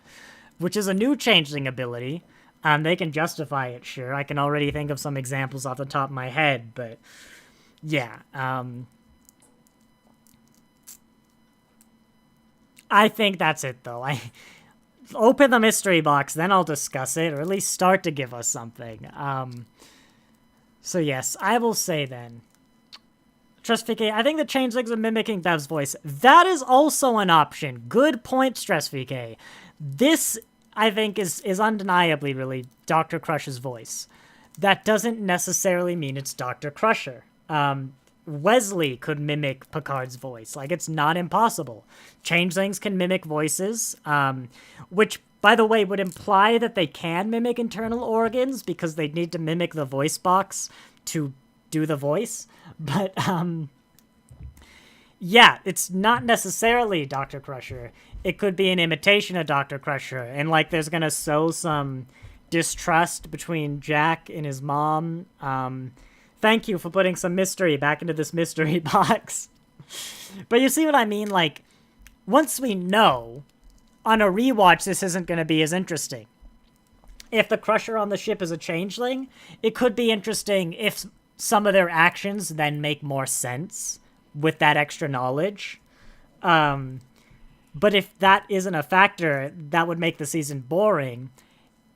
Which is a new changeling ability. They can justify it, sure. I can already think of some examples off the top of my head, but yeah. I think that's it, though. Open the mystery box, then I'll discuss it, or at least start to give us something. So yes, I will say then. Stress VK, I think the changelings are mimicking Bev's voice. That is also an option. Good point, Stress VK. This, I think, is undeniably really Dr. Crusher's voice. That doesn't necessarily mean it's Dr. Crusher. Wesley could mimic Picard's voice. Like, it's not impossible. Changelings can mimic voices, which, by the way, would imply that they can mimic internal organs because they need to mimic the voice box to do the voice. But, yeah, it's not necessarily Dr. Crusher. It could be an imitation of Dr. Crusher, and, like, there's gonna sow some distrust between Jack and his mom. Thank you for putting some mystery back into this mystery box. But you see what I mean? Like, once we know, on a rewatch, this isn't going to be as interesting. If the Crusher on the ship is a changeling, it could be interesting if some of their actions then make more sense with that extra knowledge. But if that isn't a factor, that would make the season boring.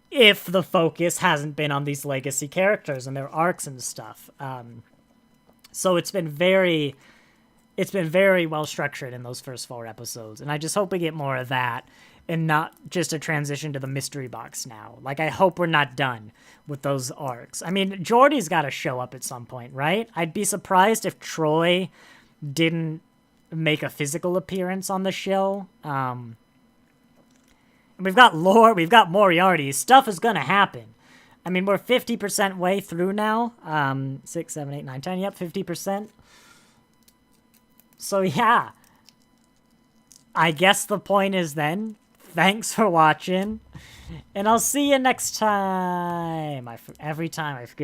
If the focus hasn't been on these legacy characters and their arcs and stuff. So it's been very well structured in those first 4 episodes. And I just hope we get more of that and not just a transition to the mystery box now. Like, I hope we're not done with those arcs. I mean, Geordi's got to show up at some point, right? I'd be surprised if Troy didn't make a physical appearance on the show. We've got lore, we've got Moriarty. Stuff is gonna happen. I mean, we're 50% way through now. 6, 7, 8, 9, 10. Yep, 50%. So, yeah. I guess the point is then, thanks for watching. And I'll see you next time. Every time I forget.